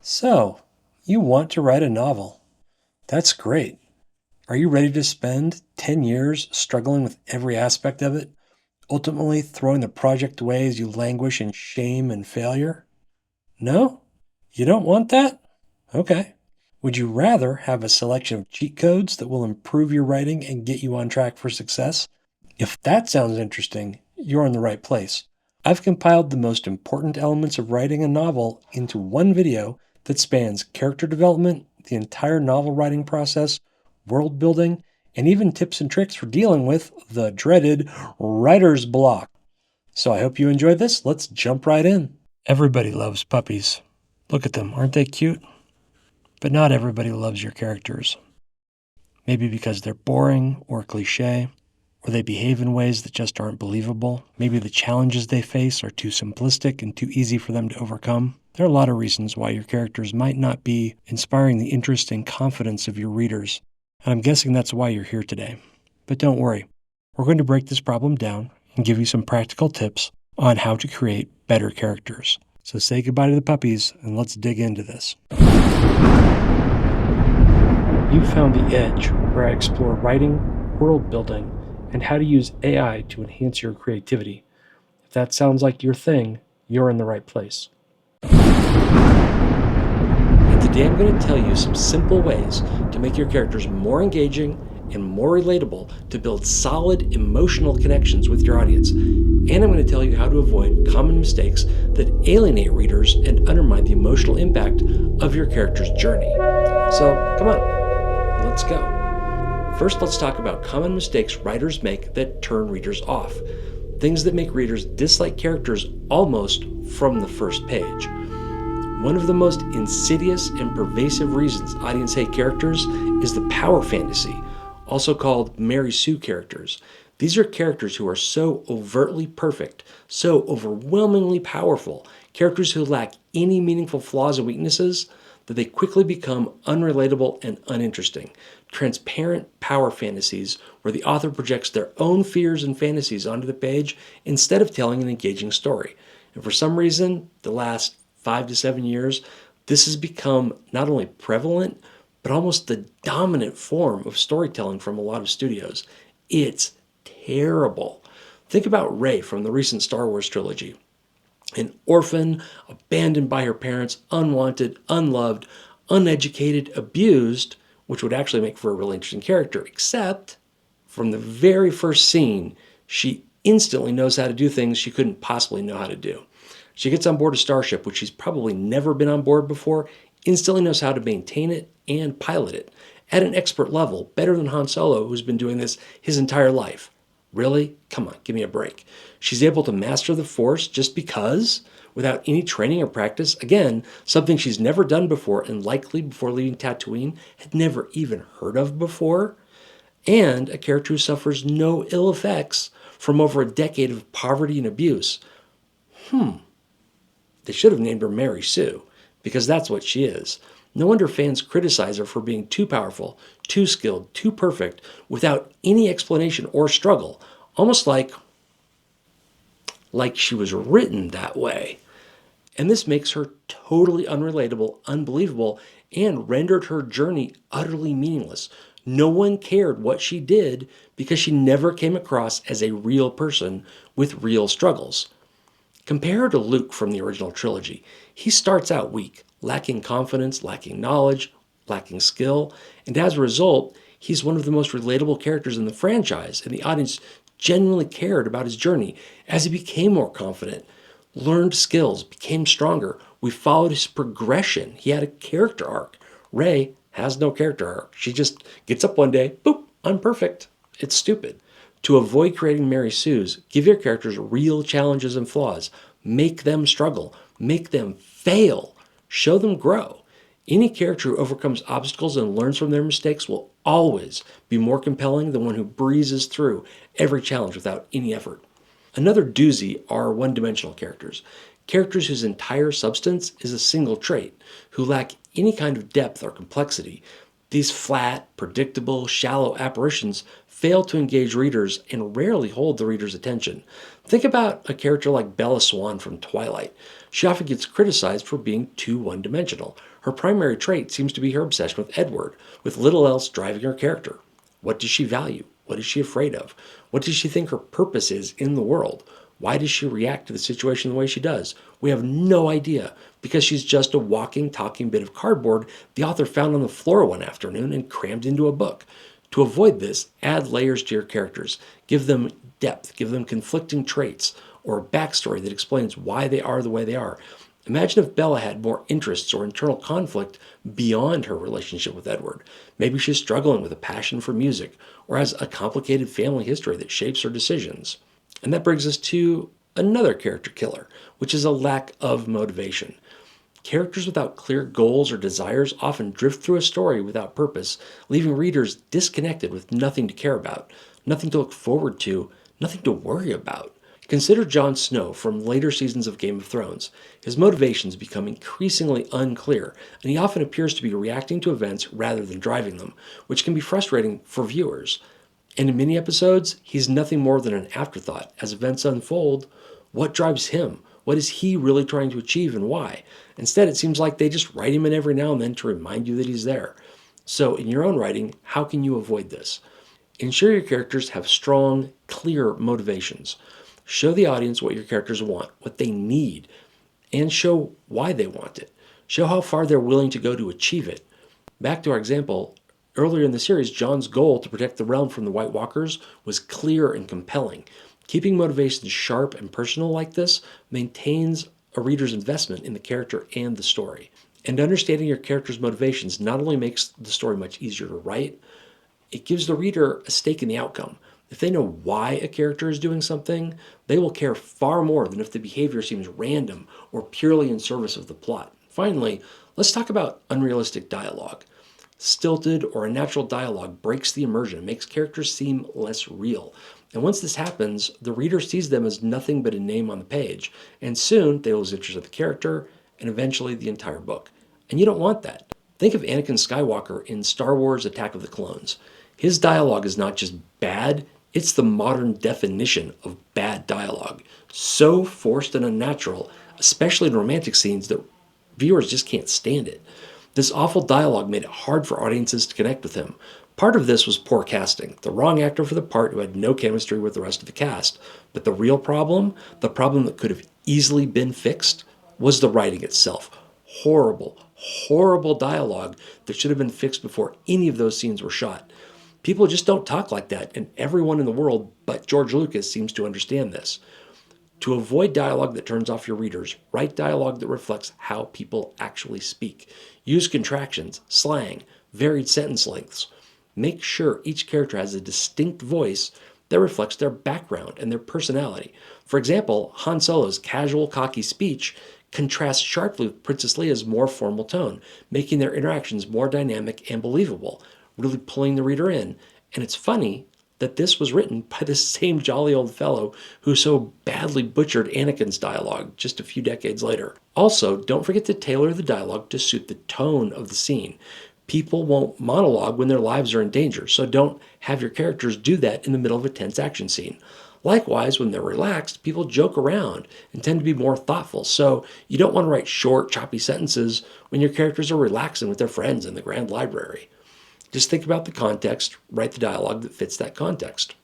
So, you want to write a novel. That's great. Are you ready to spend 10 years struggling with every aspect of it, ultimately throwing the project away as you languish in shame and failure? No? You don't want that? Okay. Would you rather have a selection of cheat codes that will improve your writing and get you on track for success? If that sounds interesting, you're in the right place. I've compiled the most important elements of writing a novel into one video that spans character development, the entire novel writing process, world building, and even tips and tricks for dealing with the dreaded writer's block. So I hope you enjoy this. Let's jump right in. Everybody loves puppies. Look at them, aren't they cute? But not everybody loves your characters. Maybe because they're boring or cliche, or they behave in ways that just aren't believable. Maybe the challenges they face are too simplistic and too easy for them to overcome. There are a lot of reasons why your characters might not be inspiring the interest and confidence of your readers, and I'm guessing that's why you're here today. But don't worry, we're going to break this problem down and give you some practical tips on how to create better characters. So say goodbye to the puppies and let's dig into this. You've found the edge where I explore writing, world building, and how to use AI to enhance your creativity. If that sounds like your thing, you're in the right place. And today I'm going to tell you some simple ways to make your characters more engaging and more relatable to build solid emotional connections with your audience. And I'm going to tell you how to avoid common mistakes that alienate readers and undermine the emotional impact of your character's journey. So come on, let's go. First, let's talk about common mistakes writers make that turn readers off. Things that make readers dislike characters almost from the first page. One of the most insidious and pervasive reasons audiences hate characters is the power fantasy, also called Mary Sue characters. These are characters who are so overtly perfect, so overwhelmingly powerful, characters who lack any meaningful flaws and weaknesses, that they quickly become unrelatable and uninteresting. Transparent power fantasies where the author projects their own fears and fantasies onto the page instead of telling an engaging story. And for some reason, the last 5 to 7 years, this has become not only prevalent, but almost the dominant form of storytelling from a lot of studios. It's terrible. Think about Rey from the recent Star Wars trilogy. An orphan, abandoned by her parents, unwanted, unloved, uneducated, abused, which would actually make for a really interesting character, except from the very first scene, she instantly knows how to do things she couldn't possibly know how to do. She gets on board a starship, which she's probably never been on board before, instantly knows how to maintain it and pilot it at an expert level, better than Han Solo, who's been doing this his entire life. Really? Come on, give me a break. She's able to master the Force just because, without any training or practice. Again, something she's never done before and likely before leaving Tatooine had never even heard of before. And a character who suffers no ill effects from over a decade of poverty and abuse. They should have named her Mary Sue, because that's what she is. No wonder fans criticize her for being too powerful, too skilled, too perfect, without any explanation or struggle, almost like she was written that way. And this makes her totally unrelatable, unbelievable, and rendered her journey utterly meaningless. No one cared what she did because she never came across as a real person with real struggles. Compare her to Luke from the original trilogy. He starts out weak, lacking confidence, lacking knowledge, lacking skill, and as a result, he's one of the most relatable characters in the franchise, and the audience genuinely cared about his journey as he became more confident, learned skills, became stronger. We followed his progression. He had a character arc. Rey has no character arc. She just gets up one day, boop, I'm perfect. It's stupid. To avoid creating Mary Sues, give your characters real challenges and flaws. Make them struggle. Make them fail. Show them grow. Any character who overcomes obstacles and learns from their mistakes will always be more compelling than one who breezes through every challenge without any effort. Another doozy are one-dimensional characters. Characters whose entire substance is a single trait, who lack any kind of depth or complexity. These flat, predictable, shallow apparitions fail to engage readers and rarely hold the reader's attention. Think about a character like Bella Swan from Twilight. She often gets criticized for being too one-dimensional. Her primary trait seems to be her obsession with Edward, with little else driving her character. What does she value? What is she afraid of? What does she think her purpose is in the world? Why does she react to the situation the way she does? We have no idea, because she's just a walking, talking bit of cardboard the author found on the floor one afternoon and crammed into a book. To avoid this, add layers to your characters. Give them depth, give them conflicting traits, or a backstory that explains why they are the way they are. Imagine if Bella had more interests or internal conflict beyond her relationship with Edward. Maybe she's struggling with a passion for music, or has a complicated family history that shapes her decisions. And that brings us to another character killer, which is a lack of motivation. Characters without clear goals or desires often drift through a story without purpose, leaving readers disconnected with nothing to care about, nothing to look forward to, nothing to worry about. Consider Jon Snow from later seasons of Game of Thrones. His motivations become increasingly unclear, and he often appears to be reacting to events rather than driving them, which can be frustrating for viewers. And in many episodes, he's nothing more than an afterthought. As events unfold, what drives him? What is he really trying to achieve and why? Instead, it seems like they just write him in every now and then to remind you that he's there. So in your own writing, how can you avoid this? Ensure your characters have strong, clear motivations. Show the audience what your characters want, what they need, and show why they want it. Show how far they're willing to go to achieve it. Back to our example, earlier in the series, Jon's goal to protect the realm from the White Walkers was clear and compelling. Keeping motivations sharp and personal like this maintains a reader's investment in the character and the story. And understanding your character's motivations not only makes the story much easier to write, it gives the reader a stake in the outcome. If they know why a character is doing something, they will care far more than if the behavior seems random or purely in service of the plot. Finally, let's talk about unrealistic dialogue. Stilted or unnatural dialogue breaks the immersion, makes characters seem less real. And once this happens, the reader sees them as nothing but a name on the page, and soon they lose interest in the character and eventually the entire book. And you don't want that. Think of Anakin Skywalker in Star Wars Attack of the Clones. His dialogue is not just bad, it's the modern definition of bad dialogue. So forced and unnatural, especially in romantic scenes, that viewers just can't stand it. This awful dialogue made it hard for audiences to connect with him. Part of this was poor casting, the wrong actor for the part who had no chemistry with the rest of the cast. But the real problem, the problem that could have easily been fixed, was the writing itself. Horrible, horrible dialogue that should have been fixed before any of those scenes were shot. People just don't talk like that, and everyone in the world but George Lucas seems to understand this. To avoid dialogue that turns off your readers, write dialogue that reflects how people actually speak. Use contractions, slang, varied sentence lengths. Make sure each character has a distinct voice that reflects their background and their personality. For example, Han Solo's casual, cocky speech contrasts sharply with Princess Leia's more formal tone, making their interactions more dynamic and believable, really pulling the reader in. And it's funny that this was written by the same jolly old fellow who so badly butchered Anakin's dialogue just a few decades later. Also, don't forget to tailor the dialogue to suit the tone of the scene. People won't monologue when their lives are in danger, so don't have your characters do that in the middle of a tense action scene. Likewise, when they're relaxed, people joke around and tend to be more thoughtful, so you don't want to write short, choppy sentences when your characters are relaxing with their friends in the Grand Library. Just think about the context, write the dialogue that fits that context.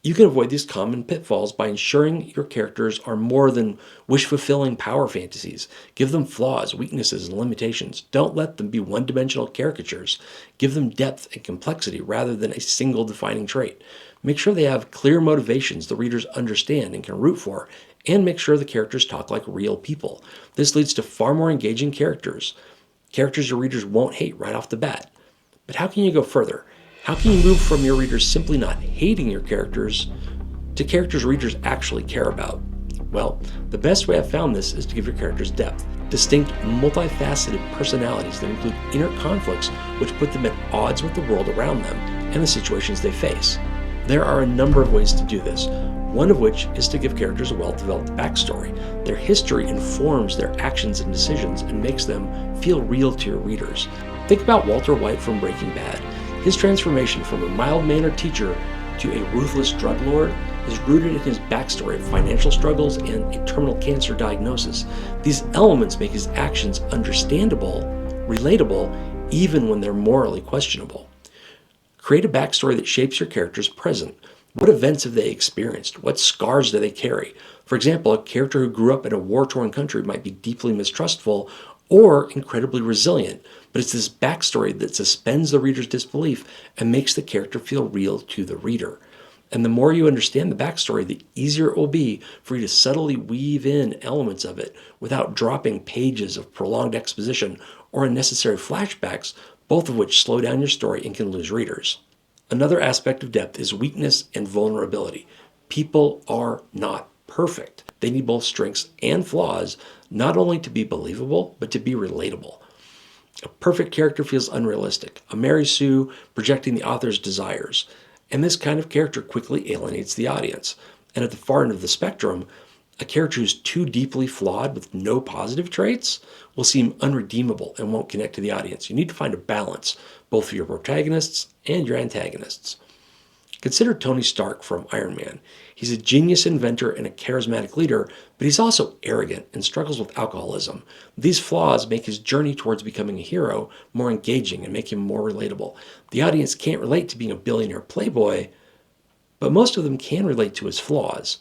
You can avoid these common pitfalls by ensuring your characters are more than wish-fulfilling power fantasies. Give them flaws, weaknesses, and limitations. Don't let them be one-dimensional caricatures. Give them depth and complexity rather than a single defining trait. Make sure they have clear motivations the readers understand and can root for, and make sure the characters talk like real people. This leads to far more engaging characters your readers won't hate right off the bat. But how can you go further? How can you move from your readers simply not hating your characters to characters readers actually care about? Well, the best way I've found this is to give your characters depth, distinct, multifaceted personalities that include inner conflicts which put them at odds with the world around them and the situations they face. There are a number of ways to do this, one of which is to give characters a well-developed backstory. Their history informs their actions and decisions and makes them feel real to your readers. Think about Walter White from Breaking Bad. His transformation from a mild-mannered teacher to a ruthless drug lord is rooted in his backstory of financial struggles and a terminal cancer diagnosis. These elements make his actions understandable, relatable, even when they're morally questionable. Create a backstory that shapes your character's present. What events have they experienced? What scars do they carry? For example, a character who grew up in a war-torn country might be deeply mistrustful or incredibly resilient, but it's this backstory that suspends the reader's disbelief and makes the character feel real to the reader. And the more you understand the backstory, the easier it will be for you to subtly weave in elements of it without dropping pages of prolonged exposition or unnecessary flashbacks, both of which slow down your story and can lose readers. Another aspect of depth is weakness and vulnerability. People are not perfect. They need both strengths and flaws, not only to be believable, but to be relatable. A perfect character feels unrealistic, a Mary Sue projecting the author's desires, and this kind of character quickly alienates the audience. And at the far end of the spectrum, a character who's too deeply flawed with no positive traits will seem unredeemable and won't connect to the audience. You need to find a balance, both for your protagonists and your antagonists. Consider Tony Stark from Iron Man. He's a genius inventor and a charismatic leader, but he's also arrogant and struggles with alcoholism. These flaws make his journey towards becoming a hero more engaging and make him more relatable. The audience can't relate to being a billionaire playboy, but most of them can relate to his flaws.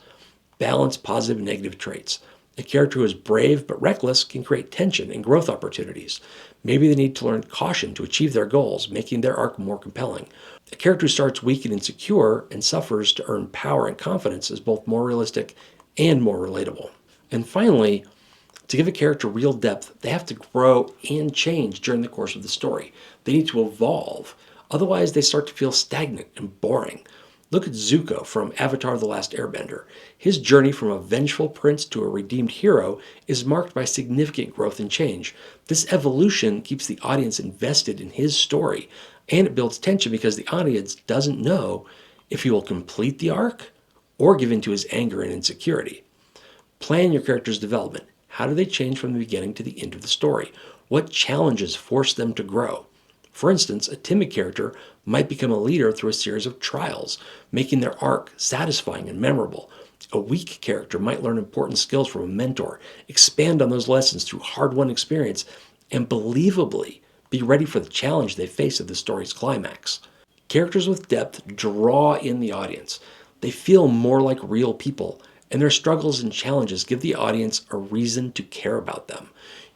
Balance positive and negative traits. A character who is brave but reckless can create tension and growth opportunities. Maybe they need to learn caution to achieve their goals, making their arc more compelling. A character who starts weak and insecure and suffers to earn power and confidence is both more realistic and more relatable. And finally, to give a character real depth, they have to grow and change during the course of the story. They need to evolve. Otherwise, they start to feel stagnant and boring. Look at Zuko from Avatar: The Last Airbender. His journey from a vengeful prince to a redeemed hero is marked by significant growth and change. This evolution keeps the audience invested in his story, and it builds tension because the audience doesn't know if he will complete the arc or give in to his anger and insecurity. Plan your character's development. How do they change from the beginning to the end of the story? What challenges force them to grow? For instance, a timid character might become a leader through a series of trials, making their arc satisfying and memorable. A weak character might learn important skills from a mentor, expand on those lessons through hard-won experience, and believably be ready for the challenge they face at the story's climax. Characters with depth draw in the audience. They feel more like real people, and their struggles and challenges give the audience a reason to care about them.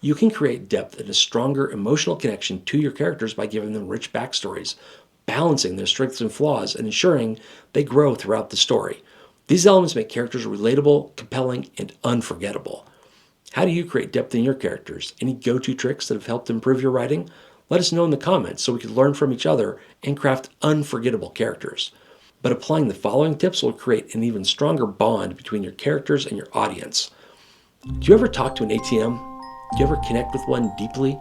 You can create depth and a stronger emotional connection to your characters by giving them rich backstories, balancing their strengths and flaws, and ensuring they grow throughout the story. These elements make characters relatable, compelling, and unforgettable. How do you create depth in your characters? Any go-to tricks that have helped improve your writing? Let us know in the comments so we can learn from each other and craft unforgettable characters. But applying the following tips will create an even stronger bond between your characters and your audience. Do you ever talk to an ATM? Do you ever connect with one deeply?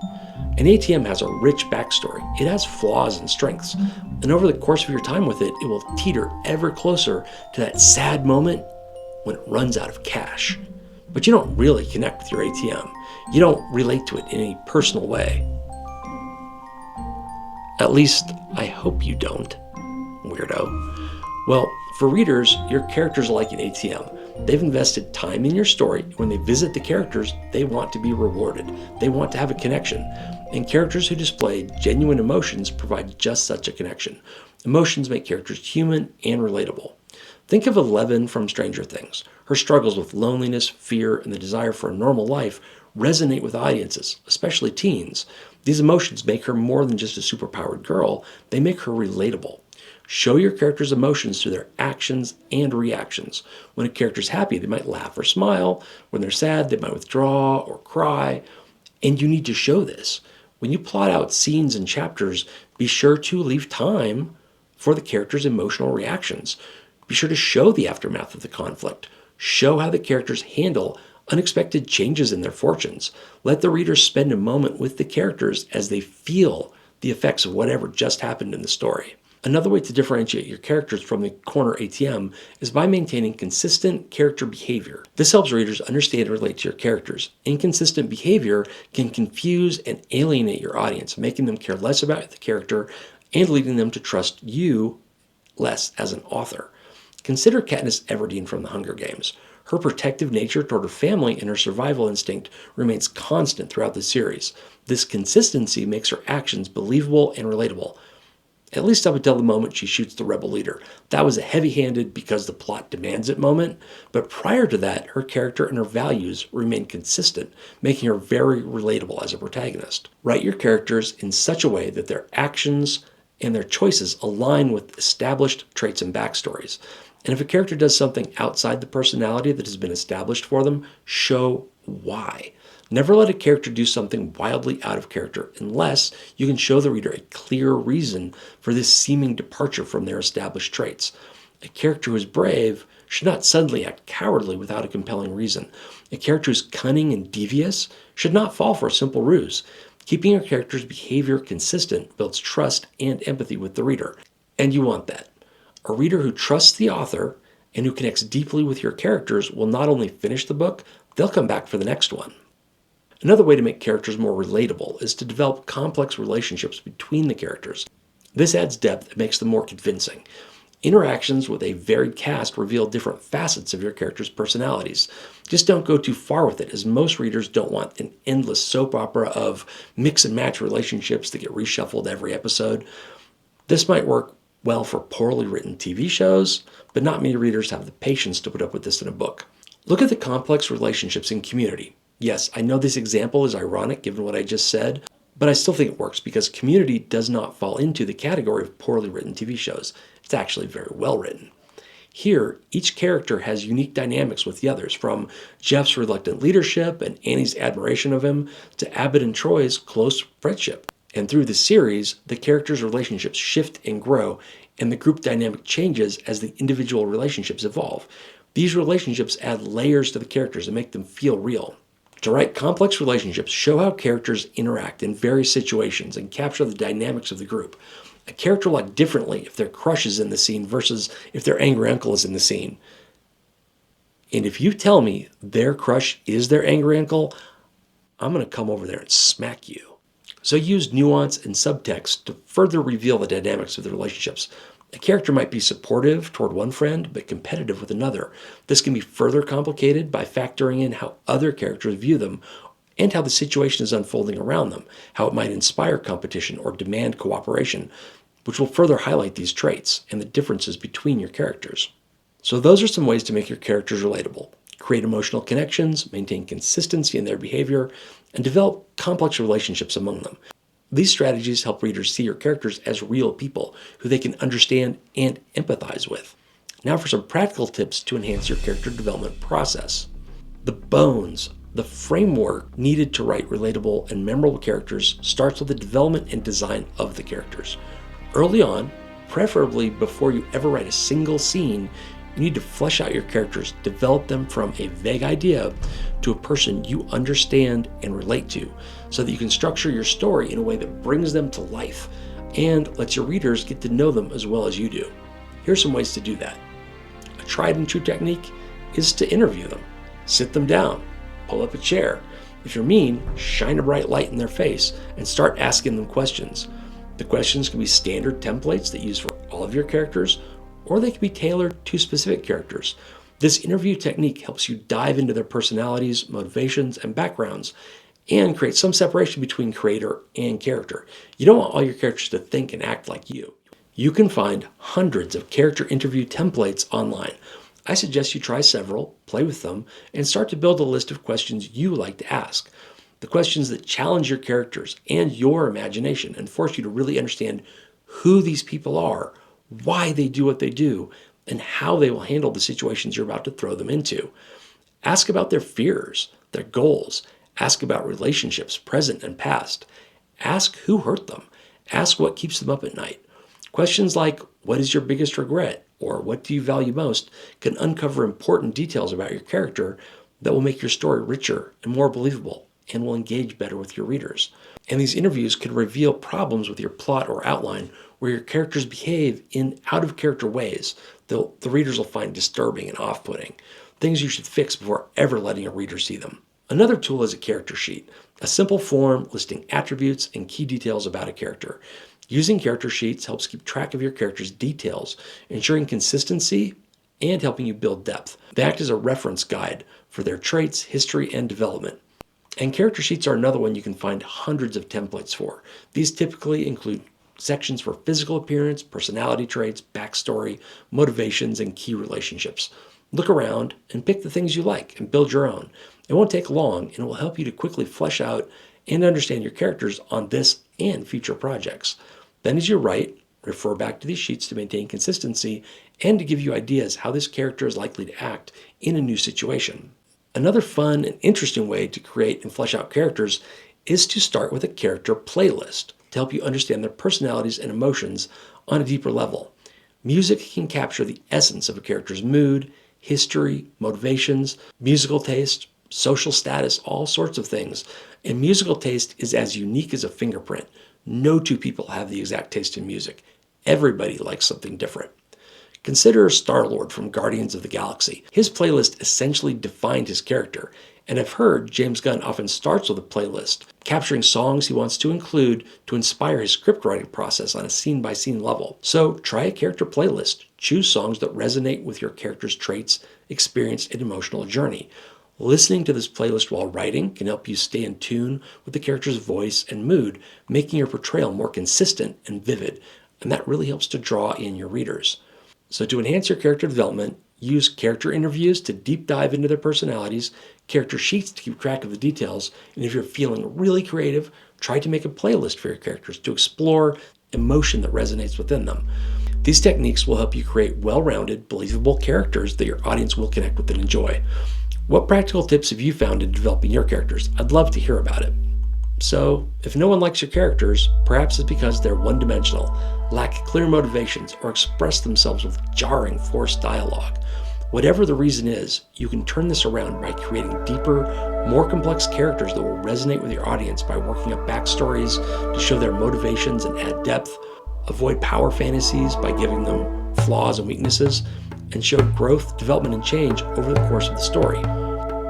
An ATM has a rich backstory. It has flaws and strengths. And over the course of your time with it, it will teeter ever closer to that sad moment when it runs out of cash. But you don't really connect with your ATM. You don't relate to it in any personal way. At least, I hope you don't, weirdo. Well, for readers, your characters are like an ATM. They've invested time in your story. When they visit the characters, they want to be rewarded. They want to have a connection. And characters who display genuine emotions provide just such a connection. Emotions make characters human and relatable. Think of Eleven from Stranger Things. Her struggles with loneliness, fear, and the desire for a normal life resonate with audiences, especially teens. These emotions make her more than just a superpowered girl. They make her relatable. Show your character's emotions through their actions and reactions. When a character's happy, they might laugh or smile. When they're sad, they might withdraw or cry. And you need to show this. When you plot out scenes and chapters, be sure to leave time for the character's emotional reactions. Be sure to show the aftermath of the conflict. Show how the characters handle unexpected changes in their fortunes. Let the reader spend a moment with the characters as they feel the effects of whatever just happened in the story. Another way to differentiate your characters from the corner ATM is by maintaining consistent character behavior. This helps readers understand and relate to your characters. Inconsistent behavior can confuse and alienate your audience, making them care less about the character and leading them to trust you less as an author. Consider Katniss Everdeen from The Hunger Games. Her protective nature toward her family and her survival instinct remains constant throughout the series. This consistency makes her actions believable and relatable, at least up until the moment she shoots the rebel leader. That was a heavy-handed because the plot demands it moment, but prior to that, her character and her values remain consistent, making her very relatable as a protagonist. Write your characters in such a way that their actions and their choices align with established traits and backstories. And if a character does something outside the personality that has been established for them, show why. Never let a character do something wildly out of character unless you can show the reader a clear reason for this seeming departure from their established traits. A character who is brave should not suddenly act cowardly without a compelling reason. A character who is cunning and devious should not fall for a simple ruse. Keeping your character's behavior consistent builds trust and empathy with the reader, and you want that. A reader who trusts the author and who connects deeply with your characters will not only finish the book, they'll come back for the next one. Another way to make characters more relatable is to develop complex relationships between the characters. This adds depth and makes them more convincing. Interactions with a varied cast reveal different facets of your characters' personalities. Just don't go too far with it, as most readers don't want an endless soap opera of mix and match relationships that get reshuffled every episode. This might work well for poorly written TV shows, but not many readers have the patience to put up with this in a book. Look at the complex relationships in Community. Yes, I know this example is ironic given what I just said, but I still think it works because Community does not fall into the category of poorly written TV shows. It's actually very well written. Here, each character has unique dynamics with the others, from Jeff's reluctant leadership and Annie's admiration of him to Abbott and Troy's close friendship. And through the series, the characters' relationships shift and grow, and the group dynamic changes as the individual relationships evolve. These relationships add layers to the characters and make them feel real. To write complex relationships, show how characters interact in various situations and capture the dynamics of the group. A character will act differently if their crush is in the scene versus if their angry uncle is in the scene. And if you tell me their crush is their angry uncle, I'm going to come over there and smack you. So use nuance and subtext to further reveal the dynamics of the relationships. A character might be supportive toward one friend, but competitive with another. This can be further complicated by factoring in how other characters view them and how the situation is unfolding around them, how it might inspire competition or demand cooperation, which will further highlight these traits and the differences between your characters. So those are some ways to make your characters relatable. Create emotional connections, maintain consistency in their behavior, and develop complex relationships among them. These strategies help readers see your characters as real people who they can understand and empathize with. Now for some practical tips to enhance your character development process. The bones, the framework needed to write relatable and memorable characters starts with the development and design of the characters. Early on, preferably before you ever write a single scene, you need to flesh out your characters, develop them from a vague idea to a person you understand and relate to, so that you can structure your story in a way that brings them to life and lets your readers get to know them as well as you do. Here's some ways to do that. A tried and true technique is to interview them. Sit them down, pull up a chair. If you're mean, shine a bright light in their face and start asking them questions. The questions can be standard templates that you use for all of your characters, or they can be tailored to specific characters. This interview technique helps you dive into their personalities, motivations, and backgrounds, and create some separation between creator and character. You don't want all your characters to think and act like you. You can find hundreds of character interview templates online. I suggest you try several, play with them, and start to build a list of questions you like to ask. The questions that challenge your characters and your imagination and force you to really understand who these people are, why they do what they do, and how they will handle the situations you're about to throw them into. Ask about their fears, their goals. Ask about relationships, present and past. Ask who hurt them. Ask what keeps them up at night. Questions like, what is your biggest regret? Or what do you value most? Can uncover important details about your character that will make your story richer and more believable and will engage better with your readers. And these interviews can reveal problems with your plot or outline where your characters behave in out-of-character ways that the readers will find disturbing and off-putting, things you should fix before ever letting a reader see them. Another tool is a character sheet, a simple form listing attributes and key details about a character. Using character sheets helps keep track of your character's details, ensuring consistency and helping you build depth. They act as a reference guide for their traits, history, and development. And character sheets are another one you can find hundreds of templates for. These typically include sections for physical appearance, personality traits, backstory, motivations, and key relationships. Look around and pick the things you like and build your own. It won't take long and it will help you to quickly flesh out and understand your characters on this and future projects. Then as you write, refer back to these sheets to maintain consistency and to give you ideas how this character is likely to act in a new situation. Another fun and interesting way to create and flesh out characters is to start with a character playlist to help you understand their personalities and emotions on a deeper level. Music can capture the essence of a character's mood, history, motivations, musical taste, social status, all sorts of things. And musical taste is as unique as a fingerprint. No two people have the exact taste in music. Everybody likes something different. Consider Star-Lord from Guardians of the Galaxy. His playlist essentially defined his character, and I've heard James Gunn often starts with a playlist, capturing songs he wants to include to inspire his script writing process on a scene-by-scene level. So try a character playlist. Choose songs that resonate with your character's traits, experience, and emotional journey. Listening to this playlist while writing can help you stay in tune with the character's voice and mood, making your portrayal more consistent and vivid, and that really helps to draw in your readers. So to enhance your character development, use character interviews to deep dive into their personalities, character sheets to keep track of the details, and if you're feeling really creative, try to make a playlist for your characters to explore emotion that resonates within them. These techniques will help you create well-rounded, believable characters that your audience will connect with and enjoy. What practical tips have you found in developing your characters? I'd love to hear about it. So, if no one likes your characters, perhaps it's because they're one-dimensional, lack clear motivations, or express themselves with jarring, forced dialogue. Whatever the reason is, you can turn this around by creating deeper, more complex characters that will resonate with your audience by working up backstories to show their motivations and add depth, avoid power fantasies by giving them flaws and weaknesses, and show growth, development, and change over the course of the story.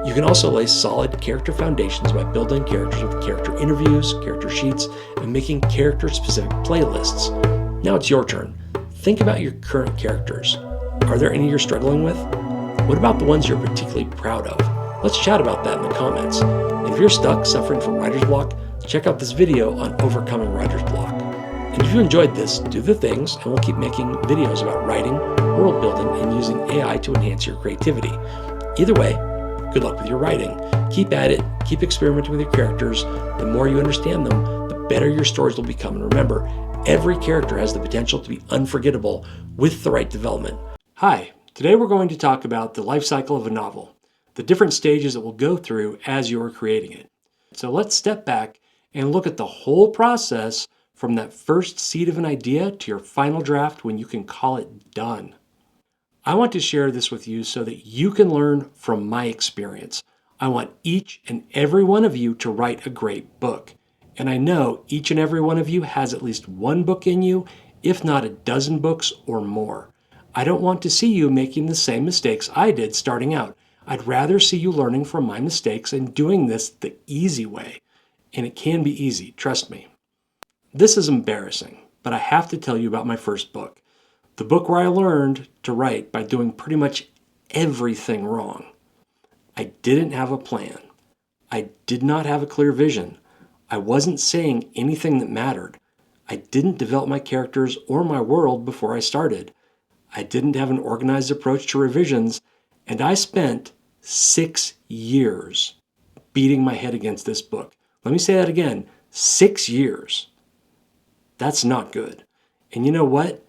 You can also lay solid character foundations by building characters with character interviews, character sheets, and making character-specific playlists. Now it's your turn. Think about your current characters. Are there any you're struggling with? What about the ones you're particularly proud of? Let's chat about that in the comments. And if you're stuck suffering from writer's block, check out this video on overcoming writer's block. And if you enjoyed this, do the things, and we'll keep making videos about writing, world building, and using AI to enhance your creativity. Either way, good luck with your writing. Keep at it, keep experimenting with your characters. The more you understand them, the better your stories will become. And remember, every character has the potential to be unforgettable with the right development. Hi, today we're going to talk about the life cycle of a novel, the different stages it will go through as you're creating it. So let's step back and look at the whole process from that first seed of an idea to your final draft when you can call it done. I want to share this with you so that you can learn from my experience. I want each and every one of you to write a great book. And I know each and every one of you has at least one book in you, if not a dozen books or more. I don't want to see you making the same mistakes I did starting out. I'd rather see you learning from my mistakes and doing this the easy way. And it can be easy, trust me. This is embarrassing, but I have to tell you about my first book. The book where I learned to write by doing pretty much everything wrong. I didn't have a plan. I did not have a clear vision. I wasn't saying anything that mattered. I didn't develop my characters or my world before I started. I didn't have an organized approach to revisions, and I spent 6 years beating my head against this book. Let me say that again, 6 years. That's not good. And you know what?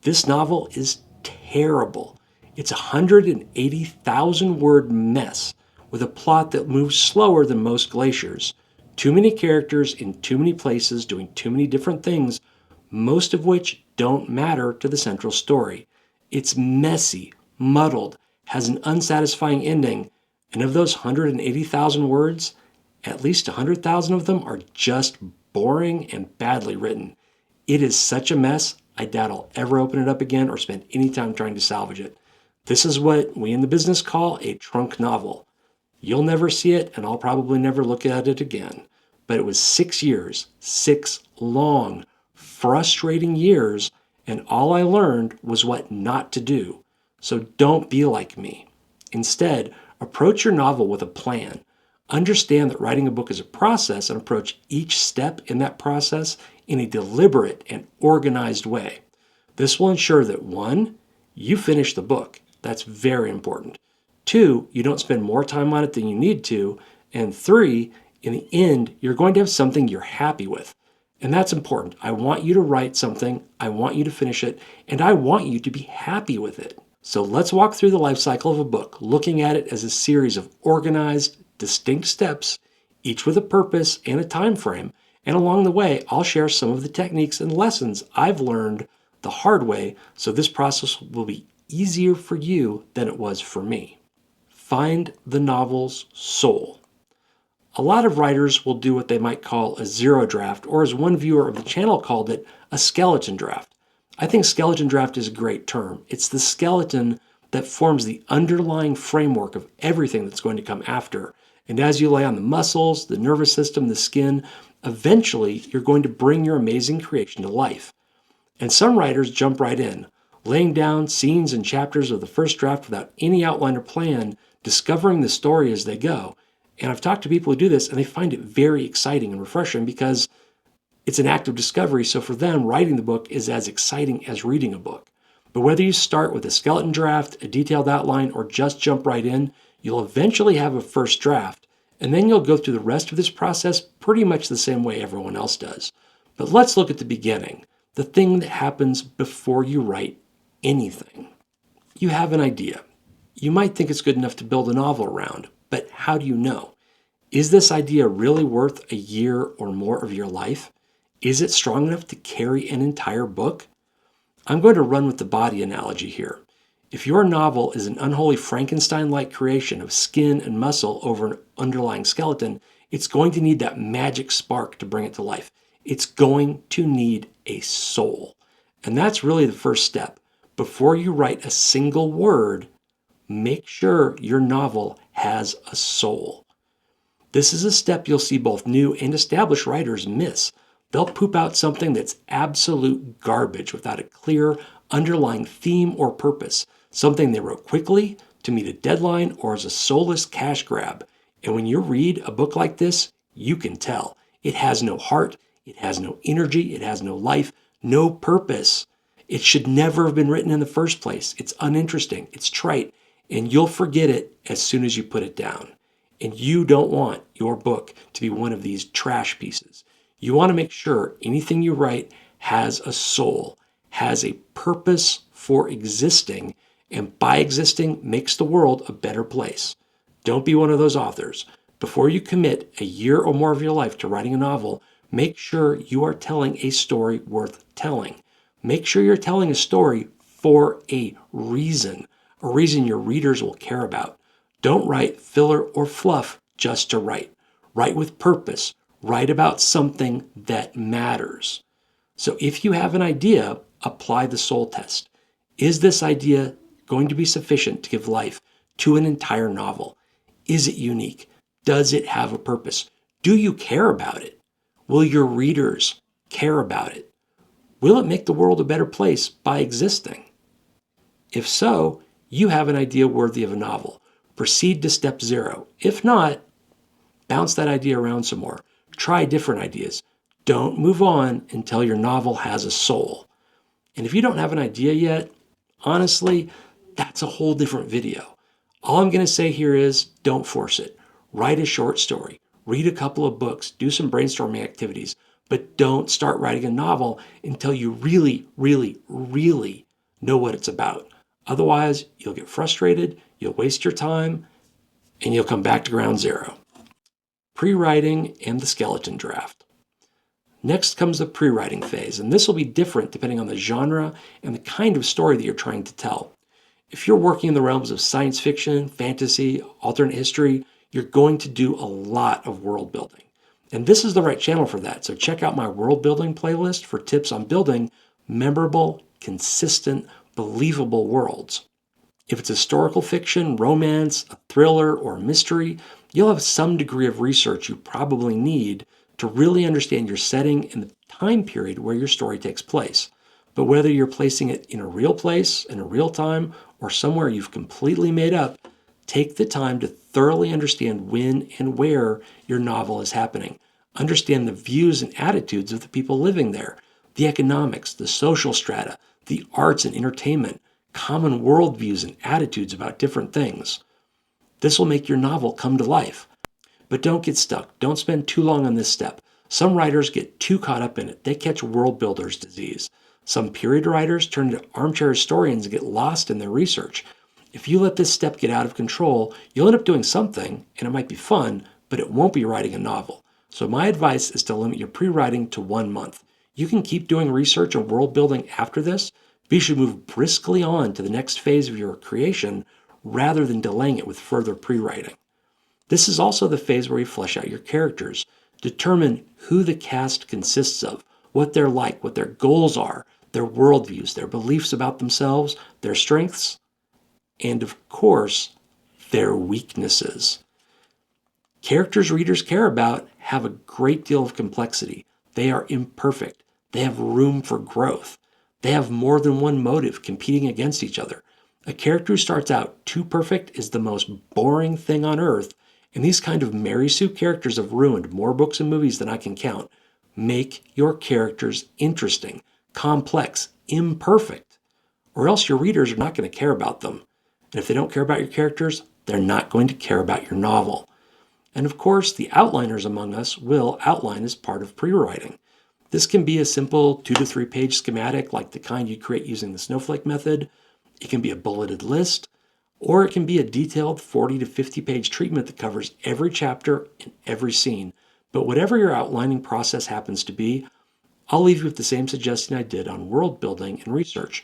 This novel is terrible. It's a 180,000 word mess with a plot that moves slower than most glaciers. Too many characters in too many places doing too many different things, most of which don't matter to the central story. It's messy, muddled, has an unsatisfying ending, and of those 180,000 words, at least 100,000 of them are just boring and badly written. It is such a mess, I doubt I'll ever open it up again or spend any time trying to salvage it. This is what we in the business call a trunk novel. You'll never see it, and I'll probably never look at it again. But it was 6 years, 6 long, frustrating years, and all I learned was what not to do. So don't be like me. Instead, approach your novel with a plan. Understand that writing a book is a process and approach each step in that process in a deliberate and organized way. This will ensure that 1, you finish the book. That's very important. 2, you don't spend more time on it than you need to. And 3, in the end, you're going to have something you're happy with. And that's important. I want you to write something, I want you to finish it, and I want you to be happy with it. So let's walk through the life cycle of a book, looking at it as a series of organized, distinct steps, each with a purpose and a time frame. And along the way, I'll share some of the techniques and lessons I've learned the hard way, so this process will be easier for you than it was for me. Find the novel's soul. A lot of writers will do what they might call a zero draft, or as one viewer of the channel called it, a skeleton draft. I think skeleton draft is a great term. It's the skeleton that forms the underlying framework of everything that's going to come after. And as you lay on the muscles, the nervous system, the skin, eventually you're going to bring your amazing creation to life. And some writers jump right in, laying down scenes and chapters of the first draft without any outline or plan, discovering the story as they go. And I've talked to people who do this, and they find it very exciting and refreshing because it's an act of discovery. So for them, writing the book is as exciting as reading a book. But whether you start with a skeleton draft, a detailed outline, or just jump right in, you'll eventually have a first draft. And then you'll go through the rest of this process pretty much the same way everyone else does. But let's look at the beginning. The thing that happens before you write anything. You have an idea. You might think it's good enough to build a novel around, but how do you know? Is this idea really worth a year or more of your life? Is it strong enough to carry an entire book? I'm going to run with the body analogy here. If your novel is an unholy Frankenstein-like creation of skin and muscle over an underlying skeleton, it's going to need that magic spark to bring it to life. It's going to need a soul. And that's really the first step. Before you write a single word, make sure your novel has a soul. This is a step you'll see both new and established writers miss. They'll poop out something that's absolute garbage without a clear underlying theme or purpose, something they wrote quickly to meet a deadline or as a soulless cash grab. And when you read a book like this, you can tell. It has no heart, it has no energy, it has no life, no purpose. It should never have been written in the first place. It's uninteresting, it's trite, and you'll forget it as soon as you put it down. And you don't want your book to be one of these trash pieces. You want to make sure anything you write has a soul, has a purpose for existing, and by existing makes the world a better place. Don't be one of those authors. Before you commit a year or more of your life to writing a novel, make sure you are telling a story worth telling. Make sure you're telling a story for a reason your readers will care about. Don't write filler or fluff just to write. Write with purpose. Write about something that matters. So if you have an idea, apply the soul test. Is this idea going to be sufficient to give life to an entire novel? Is it unique? Does it have a purpose? Do you care about it? Will your readers care about it? Will it make the world a better place by existing? If so, you have an idea worthy of a novel. Proceed to step 0. If not, bounce that idea around some more. Try different ideas. Don't move on until your novel has a soul. And if you don't have an idea yet, honestly, that's a whole different video. All I'm going to say here is don't force it. Write a short story. Read a couple of books. Do some brainstorming activities. But don't start writing a novel until you really, really, really know what it's about. Otherwise, you'll get frustrated, you'll waste your time, and you'll come back to ground zero. Pre-writing and the skeleton draft. Next comes the pre-writing phase, and this will be different depending on the genre and the kind of story that you're trying to tell. If you're working in the realms of science fiction, fantasy, alternate history, you're going to do a lot of world building. And this is the right channel for that, so check out my world building playlist for tips on building memorable, consistent, believable worlds. If it's historical fiction, romance, a thriller, or a mystery, you'll have some degree of research you probably need to really understand your setting and the time period where your story takes place. But whether you're placing it in a real place, in a real time, or somewhere you've completely made up, take the time to thoroughly understand when and where your novel is happening. Understand the views and attitudes of the people living there, the economics, the social strata, the arts and entertainment, common worldviews and attitudes about different things. This will make your novel come to life. But don't get stuck. Don't spend too long on this step. Some writers get too caught up in it. They catch world builder's disease. Some period writers turn into armchair historians and get lost in their research. If you let this step get out of control, you'll end up doing something, and it might be fun, but it won't be writing a novel. So my advice is to limit your pre-writing to 1 month. You can keep doing research and world building after this, but you should move briskly on to the next phase of your creation rather than delaying it with further pre-writing. This is also the phase where you flesh out your characters. Determine who the cast consists of, what they're like, what their goals are, their worldviews, their beliefs about themselves, their strengths, and of course, their weaknesses. Characters readers care about have a great deal of complexity. They are imperfect. They have room for growth. They have more than one motive competing against each other. A character who starts out too perfect is the most boring thing on earth, and these kind of Mary Sue characters have ruined more books and movies than I can count. Make your characters interesting, complex, imperfect, or else your readers are not going to care about them. And if they don't care about your characters, they're not going to care about your novel. And of course, the outliners among us will outline as part of pre-writing. This can be a simple 2 to 3 page schematic like the kind you create using the snowflake method. It can be a bulleted list, or it can be a detailed 40 to 50 page treatment that covers every chapter and every scene. But whatever your outlining process happens to be, I'll leave you with the same suggestion I did on world building and research.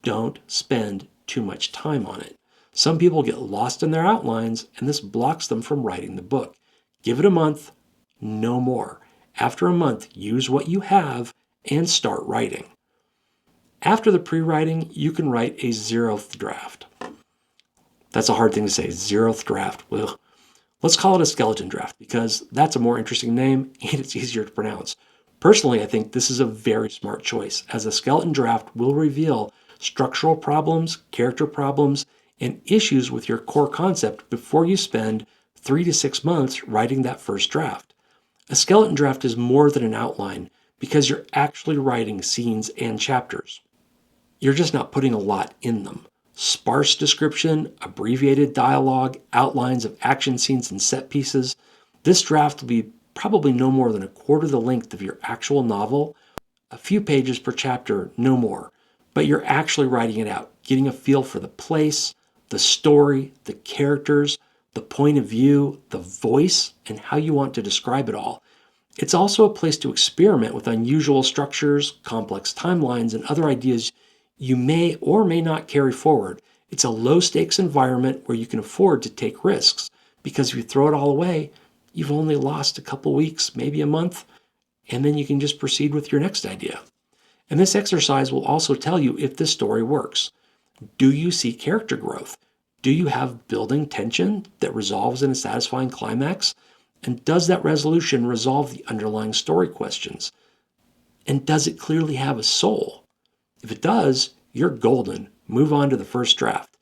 Don't spend too much time on it. Some people get lost in their outlines, and this blocks them from writing the book. Give it a month, no more. After a month, use what you have and start writing. After the pre-writing, you can write a 0th draft. That's a hard thing to say, 0th draft. Ugh. Let's call it a skeleton draft because that's a more interesting name and it's easier to pronounce. Personally, I think this is a very smart choice, as a skeleton draft will reveal structural problems, character problems, and issues with your core concept before you spend 3 to 6 months writing that first draft. A skeleton draft is more than an outline because you're actually writing scenes and chapters. You're just not putting a lot in them. Sparse description, abbreviated dialogue, outlines of action scenes and set pieces. This draft will be probably no more than a quarter the length of your actual novel, a few pages per chapter, no more. But you're actually writing it out, getting a feel for the place, the story, the characters, the point of view, the voice, and how you want to describe it all. It's also a place to experiment with unusual structures, complex timelines, and other ideas you may or may not carry forward. It's a low-stakes environment where you can afford to take risks, because if you throw it all away, you've only lost a couple weeks, maybe a month, and then you can just proceed with your next idea. And this exercise will also tell you if this story works. Do you see character growth? Do you have building tension that resolves in a satisfying climax? And does that resolution resolve the underlying story questions? And does it clearly have a soul? If it does, you're golden. Move on to the first draft.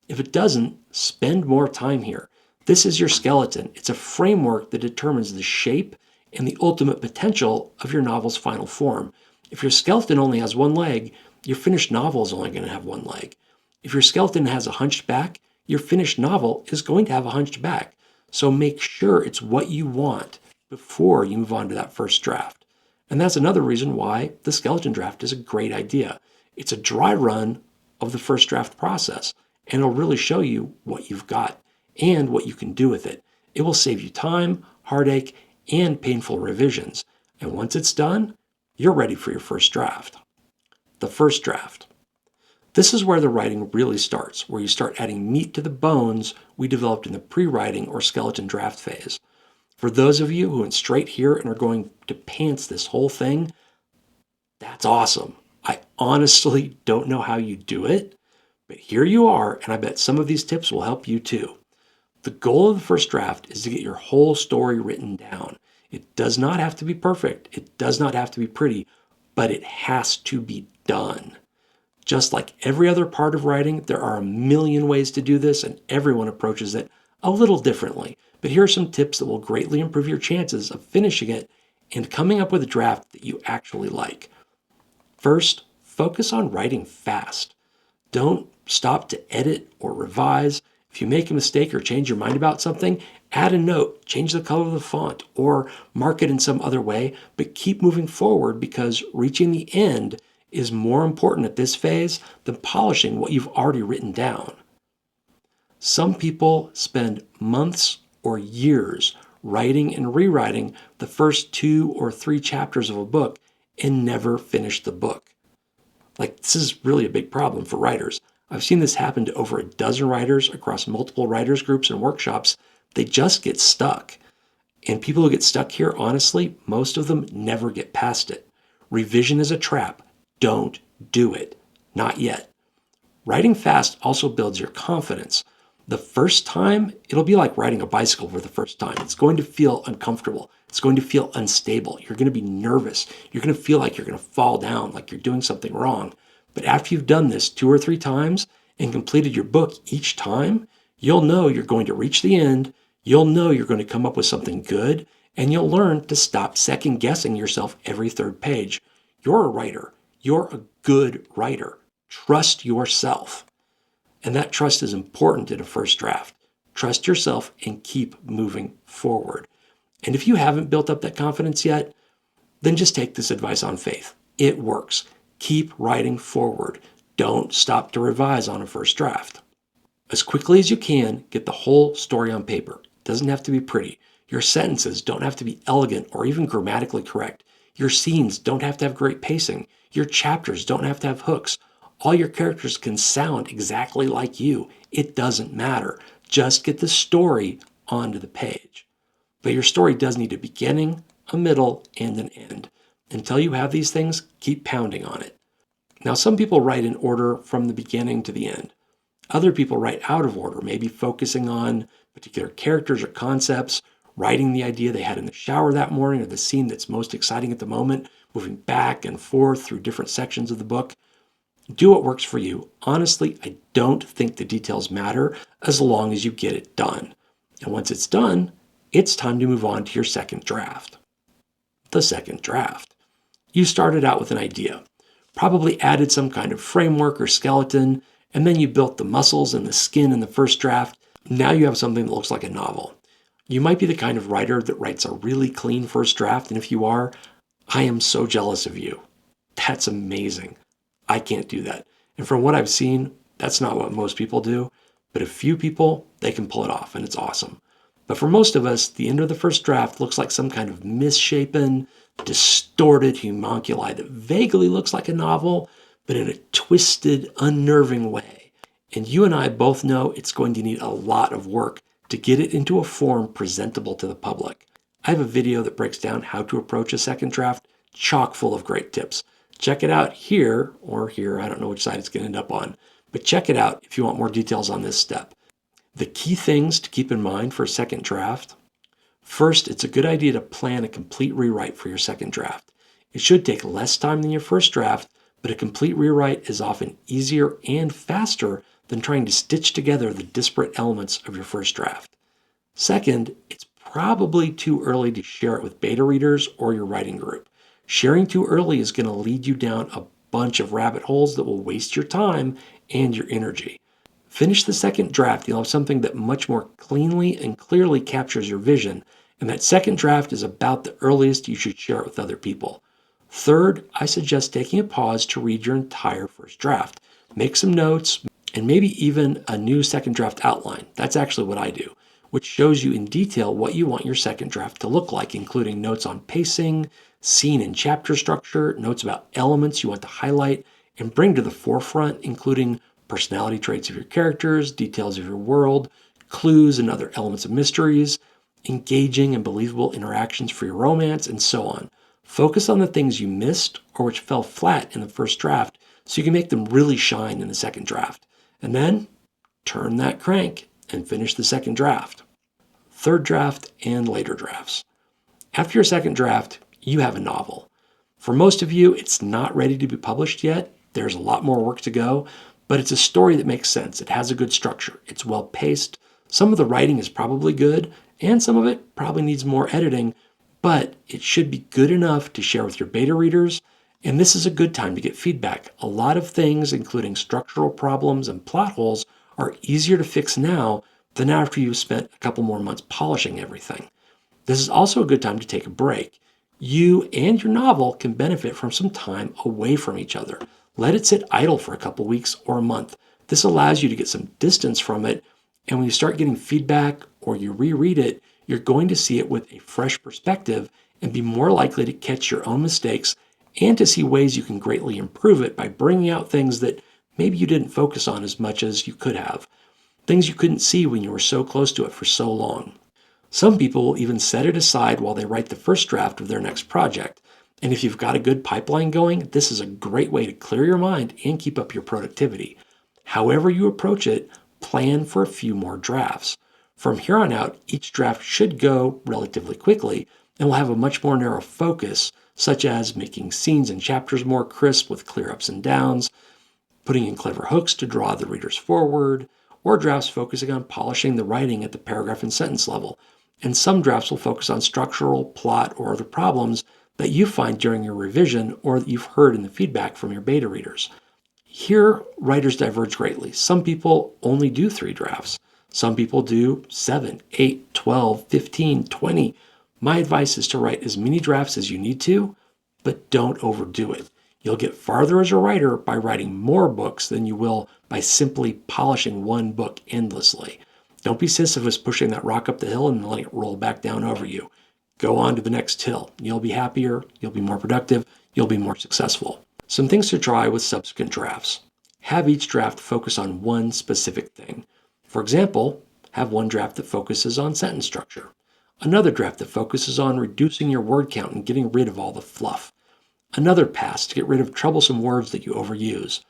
If it doesn't, spend more time here. This is your skeleton. It's a framework that determines the shape and the ultimate potential of your novel's final form. If your skeleton only has one leg, your finished novel is only going to have one leg. If your skeleton has a hunched back, your finished novel is going to have a hunched back. So make sure it's what you want before you move on to that first draft. And that's another reason why the skeleton draft is a great idea. It's a dry run of the first draft process, and it'll really show you what you've got and what you can do with it. It will save you time, heartache, and painful revisions. And once it's done, you're ready for your first draft. The first draft. This is where the writing really starts, where you start adding meat to the bones we developed in the pre-writing or skeleton draft phase. For those of you who went straight here and are going to pants this whole thing, that's awesome. I honestly don't know how you do it, But here you are, and I bet some of these tips will help you too. The goal of the first draft is to get your whole story written down. It does not have to be perfect. It does not have to be pretty, but it has to be done. Just like every other part of writing, there are a million ways to do this, and everyone approaches it a little differently. But here are some tips that will greatly improve your chances of finishing it and coming up with a draft that you actually like. First, focus on writing fast. Don't stop to edit or revise. If you make a mistake or change your mind about something, add a note, change the color of the font, or mark it in some other way, but keep moving forward because reaching the end is more important at this phase than polishing what you've already written down. Some people spend months or years writing and rewriting the first 2 or 3 chapters of a book and never finish the book. Like, this is really a big problem for writers. I've seen this happen to over a dozen writers across multiple writers groups and workshops. They just get stuck. And people who get stuck here, honestly, most of them never get past it. Revision is a trap. Don't do it. Not yet. Writing fast also builds your confidence. The first time, it'll be like riding a bicycle for the first time. It's going to feel uncomfortable. It's going to feel unstable. You're going to be nervous. You're going to feel like you're going to fall down, like you're doing something wrong. But after you've done this 2 or 3 times and completed your book each time, you'll know you're going to reach the end. You'll know you're going to come up with something good, and you'll learn to stop second guessing yourself every 3rd page. You're a writer. You're a good writer. Trust yourself. And that trust is important in a first draft. Trust yourself and keep moving forward. And if you haven't built up that confidence yet, then just take this advice on faith. It works. Keep writing forward. Don't stop to revise on a first draft. As quickly as you can, get the whole story on paper. It doesn't have to be pretty. Your sentences don't have to be elegant or even grammatically correct. Your scenes don't have to have great pacing. Your chapters don't have to have hooks. All your characters can sound exactly like you. It doesn't matter. Just get the story onto the page. But your story does need a beginning, a middle, and an end. Until you have these things, keep pounding on it. Now, some people write in order from the beginning to the end. Other people write out of order, maybe focusing on particular characters or concepts, writing the idea they had in the shower that morning or the scene that's most exciting at the moment, moving back and forth through different sections of the book. Do what works for you. Honestly, I don't think the details matter as long as you get it done. And once it's done, it's time to move on to your second draft. The second draft. You started out with an idea, probably added some kind of framework or skeleton, and then you built the muscles and the skin in the first draft. Now you have something that looks like a novel. You might be the kind of writer that writes a really clean first draft, and if you are, I am so jealous of you. That's amazing. I can't do that. And from what I've seen, that's not what most people do, but a few people, they can pull it off, and it's awesome. But for most of us, the end of the first draft looks like some kind of misshapen, distorted homunculi that vaguely looks like a novel, but in a twisted, unnerving way. And you and I both know it's going to need a lot of work to get it into a form presentable to the public. I have a video that breaks down how to approach a second draft, chock full of great tips. Check it out here or here. I don't know which side it's going to end up on, but check it out if you want more details on this step. The key things to keep in mind for a second draft. First, it's a good idea to plan a complete rewrite for your second draft. It should take less time than your first draft, but a complete rewrite is often easier and faster than trying to stitch together the disparate elements of your first draft. Second, it's probably too early to share it with beta readers or your writing group. Sharing too early is going to lead you down a bunch of rabbit holes that will waste your time and your energy. Finish the second draft, you'll have something that much more cleanly and clearly captures your vision, and that second draft is about the earliest you should share it with other people. Third, I suggest taking a pause to read your entire first draft. Make some notes, and maybe even a new second draft outline. That's actually what I do, which shows you in detail what you want your second draft to look like, including notes on pacing, scene and chapter structure, notes about elements you want to highlight and bring to the forefront, including personality traits of your characters, details of your world, clues and other elements of mysteries, engaging and believable interactions for your romance, and so on. Focus on the things you missed or which fell flat in the first draft so you can make them really shine in the second draft. And then turn that crank and finish the second draft. Third draft and later drafts. After your second draft, you have a novel. For most of you, it's not ready to be published yet. There's a lot more work to go, but it's a story that makes sense. It has a good structure. It's well paced. Some of the writing is probably good, and some of it probably needs more editing, but it should be good enough to share with your beta readers, and this is a good time to get feedback. A lot of things, including structural problems and plot holes, are easier to fix now than after you've spent a couple more months polishing everything. This is also a good time to take a break. You and your novel can benefit from some time away from each other. Let it sit idle for a couple weeks or a month. This allows you to get some distance from it, and when you start getting feedback or you reread it, you're going to see it with a fresh perspective and be more likely to catch your own mistakes and to see ways you can greatly improve it by bringing out things that maybe you didn't focus on as much as you could have, things you couldn't see when you were so close to it for so long. Some people will even set it aside while they write the first draft of their next project. And if you've got a good pipeline going, this is a great way to clear your mind and keep up your productivity. However you approach it, plan for a few more drafts. From here on out, each draft should go relatively quickly and will have a much more narrow focus, such as making scenes and chapters more crisp with clear ups and downs, putting in clever hooks to draw the readers forward, or drafts focusing on polishing the writing at the paragraph and sentence level. And some drafts will focus on structural, plot, or other problems that you find during your revision or that you've heard in the feedback from your beta readers. Here, writers diverge greatly. Some people only do 3 drafts. Some people do 7, 8, 12, 15, 20. My advice is to write as many drafts as you need to, but don't overdo it. You'll get farther as a writer by writing more books than you will by simply polishing one book endlessly. Don't be Sisyphus pushing that rock up the hill and letting it roll back down over you. Go on to the next hill. You'll be happier, you'll be more productive, you'll be more successful. Some things to try with subsequent drafts. Have each draft focus on one specific thing. For example, have one draft that focuses on sentence structure. Another draft that focuses on reducing your word count and getting rid of all the fluff. Another pass to get rid of troublesome words that you overuse.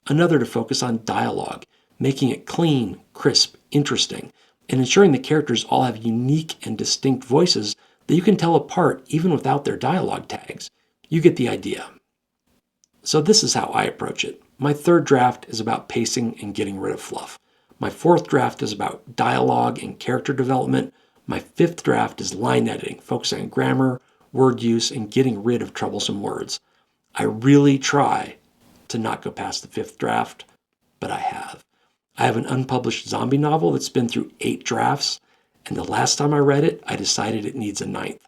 Another to focus on dialogue, making it clean, crisp, interesting, and ensuring the characters all have unique and distinct voices that you can tell apart even without their dialogue tags. You get the idea. So this is how I approach it. My third draft is about pacing and getting rid of fluff. My fourth draft is about dialogue and character development. My fifth draft is line editing, focusing on grammar, word use, and getting rid of troublesome words. I really try to not go past the fifth draft, but I have. I have an unpublished zombie novel that's been through 8 drafts, and the last time I read it, I decided it needs a 9th.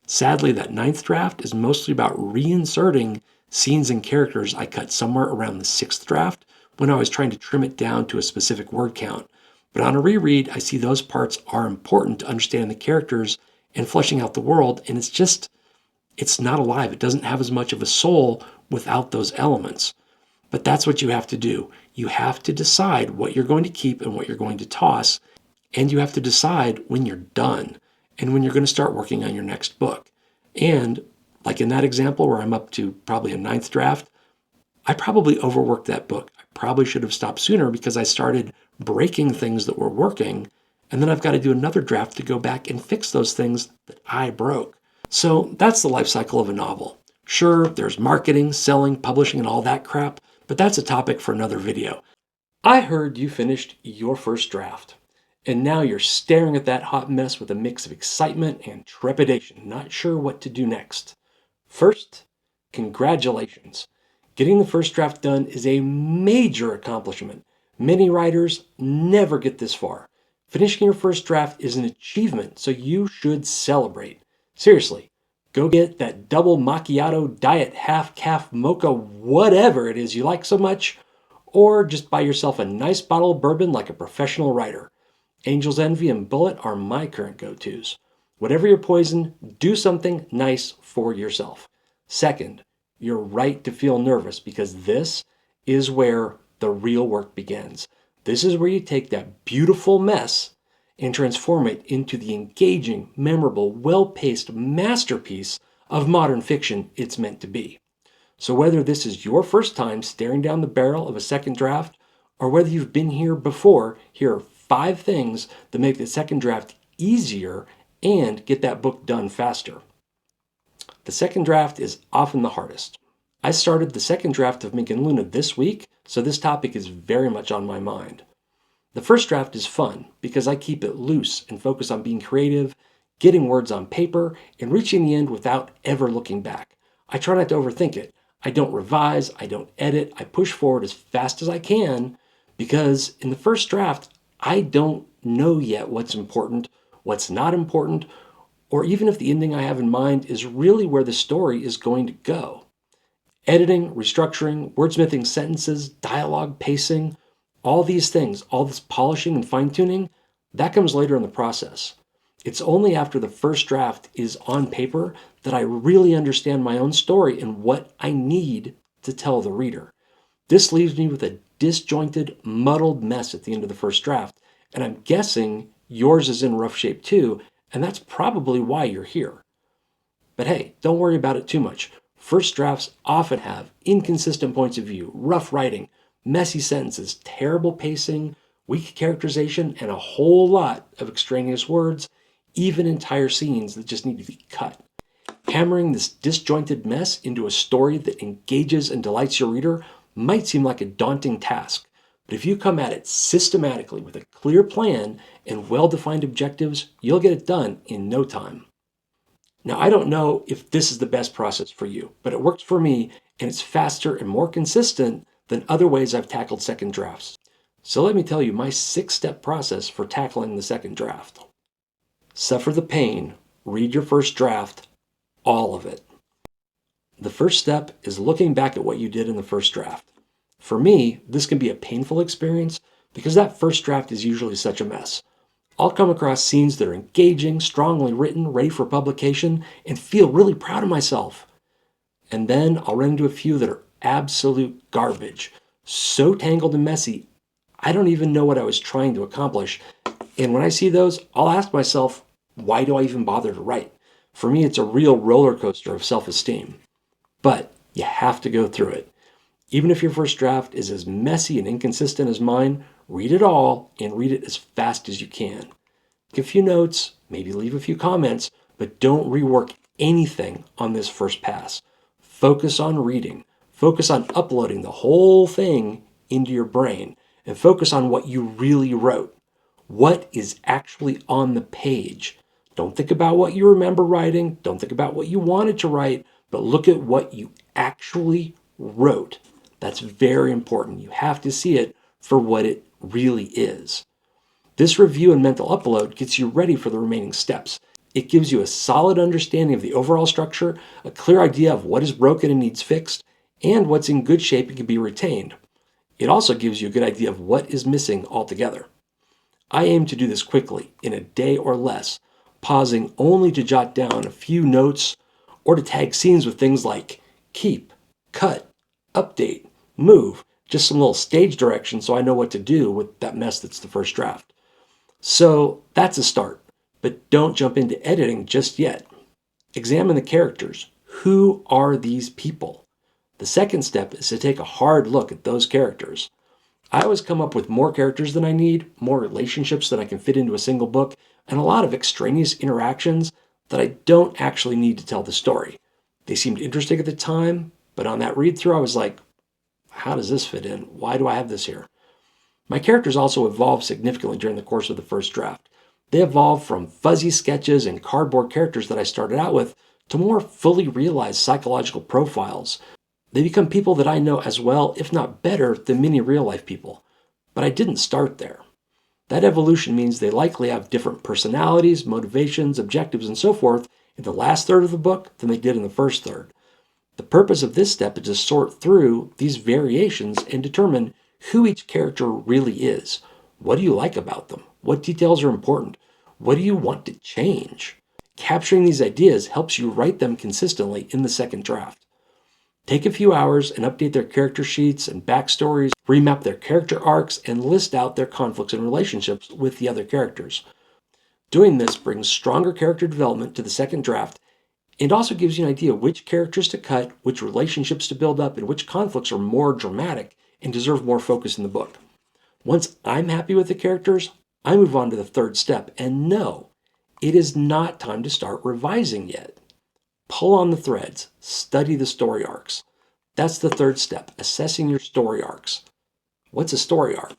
Sadly, that 9th draft is mostly about reinserting scenes and characters I cut somewhere around the 6th draft when I was trying to trim it down to a specific word count. But on a reread, I see those parts are important to understand the characters and fleshing out the world, and it's not alive. It doesn't have as much of a soul without those elements. But that's what you have to do. You have to decide what you're going to keep and what you're going to toss, and you have to decide when you're done and when you're going to start working on your next book. And like in that example where I'm up to probably a 9th draft, I probably overworked that book. I probably should have stopped sooner because I started breaking things that were working, and then I've got to do another draft to go back and fix those things that I broke. So that's the life cycle of a novel. Sure, there's marketing, selling, publishing, and all that crap, but that's a topic for another video. I heard you finished your first draft, and now you're staring at that hot mess with a mix of excitement and trepidation, not sure what to do next. First, congratulations. Getting the first draft done is a major accomplishment. Many writers never get this far. Finishing your first draft is an achievement, so you should celebrate. Seriously, go get that double macchiato, diet, half-calf, mocha, whatever it is you like so much, or just buy yourself a nice bottle of bourbon like a professional writer. Angel's Envy and Bullet are my current go-tos. Whatever your poison, do something nice for yourself. Second, you're right to feel nervous because this is where the real work begins. This is where you take that beautiful mess and transform it into the engaging, memorable, well-paced masterpiece of modern fiction it's meant to be. So whether this is your first time staring down the barrel of a second draft, or whether you've been here before, here are 5 things that make the second draft easier and get that book done faster. The second draft is often the hardest. I started the second draft of Mink and Luna this week, so this topic is very much on my mind. The first draft is fun because I keep it loose and focus on being creative, getting words on paper, and reaching the end without ever looking back. I try not to overthink it. I don't revise, I don't edit, I push forward as fast as I can because in the first draft, I don't know yet what's important, what's not important, or even if the ending I have in mind is really where the story is going to go. Editing, restructuring, wordsmithing sentences, dialogue, pacing, all these things, all this polishing and fine-tuning, that comes later in the process. It's only after the first draft is on paper that I really understand my own story and what I need to tell the reader. This leaves me with a disjointed, muddled mess at the end of the first draft, and I'm guessing yours is in rough shape too, and that's probably why you're here. But hey, don't worry about it too much. First drafts often have inconsistent points of view, rough writing, messy sentences, terrible pacing, weak characterization, and a whole lot of extraneous words, even entire scenes that just need to be cut. Hammering this disjointed mess into a story that engages and delights your reader might seem like a daunting task, but if you come at it systematically with a clear plan and well-defined objectives, you'll get it done in no time. Now, I don't know if this is the best process for you, but it works for me and it's faster and more consistent than other ways I've tackled second drafts. So let me tell you my 6-step process for tackling the second draft. Suffer the pain, read your first draft, all of it. The first step is looking back at what you did in the first draft. For me, this can be a painful experience because that first draft is usually such a mess. I'll come across scenes that are engaging, strongly written, ready for publication, and feel really proud of myself. And then I'll run into a few that are absolute garbage, so tangled and messy, I don't even know what I was trying to accomplish. And when I see those, I'll ask myself, why do I even bother to write? For me, it's a real roller coaster of self-esteem. But you have to go through it. Even if your first draft is as messy and inconsistent as mine, read it all and read it as fast as you can. Take a few notes, maybe leave a few comments, but don't rework anything on this first pass. Focus on reading. Focus on uploading the whole thing into your brain and focus on what you really wrote. What is actually on the page? Don't think about what you remember writing. Don't think about what you wanted to write, but look at what you actually wrote. That's very important. You have to see it for what it really is. This review and mental upload gets you ready for the remaining steps. It gives you a solid understanding of the overall structure, a clear idea of what is broken and needs fixed, and what's in good shape and can be retained. It also gives you a good idea of what is missing altogether. I aim to do this quickly, in a day or less, pausing only to jot down a few notes or to tag scenes with things like keep, cut, update, move, just some little stage direction so I know what to do with that mess that's the first draft. So that's a start, but don't jump into editing just yet. Examine the characters. Who are these people? The second step is to take a hard look at those characters. I always come up with more characters than I need, more relationships than I can fit into a single book, and a lot of extraneous interactions that I don't actually need to tell the story. They seemed interesting at the time, but on that read through I was like, how does this fit in? Why do I have this here? My characters also evolved significantly during the course of the first draft. They evolved from fuzzy sketches and cardboard characters that I started out with to more fully realized psychological profiles. They become people that I know as well, if not better, than many real-life people. But I didn't start there. That evolution means they likely have different personalities, motivations, objectives, and so forth in the last third of the book than they did in the first third. The purpose of this step is to sort through these variations and determine who each character really is. What do you like about them? What details are important? What do you want to change? Capturing these ideas helps you write them consistently in the second draft. Take a few hours and update their character sheets and backstories, remap their character arcs, and list out their conflicts and relationships with the other characters. Doing this brings stronger character development to the second draft and also gives you an idea which characters to cut, which relationships to build up, and which conflicts are more dramatic and deserve more focus in the book. Once I'm happy with the characters, I move on to the third step. And no, it is not time to start revising yet. Pull on the threads, study the story arcs. That's the third step, assessing your story arcs. What's a story arc?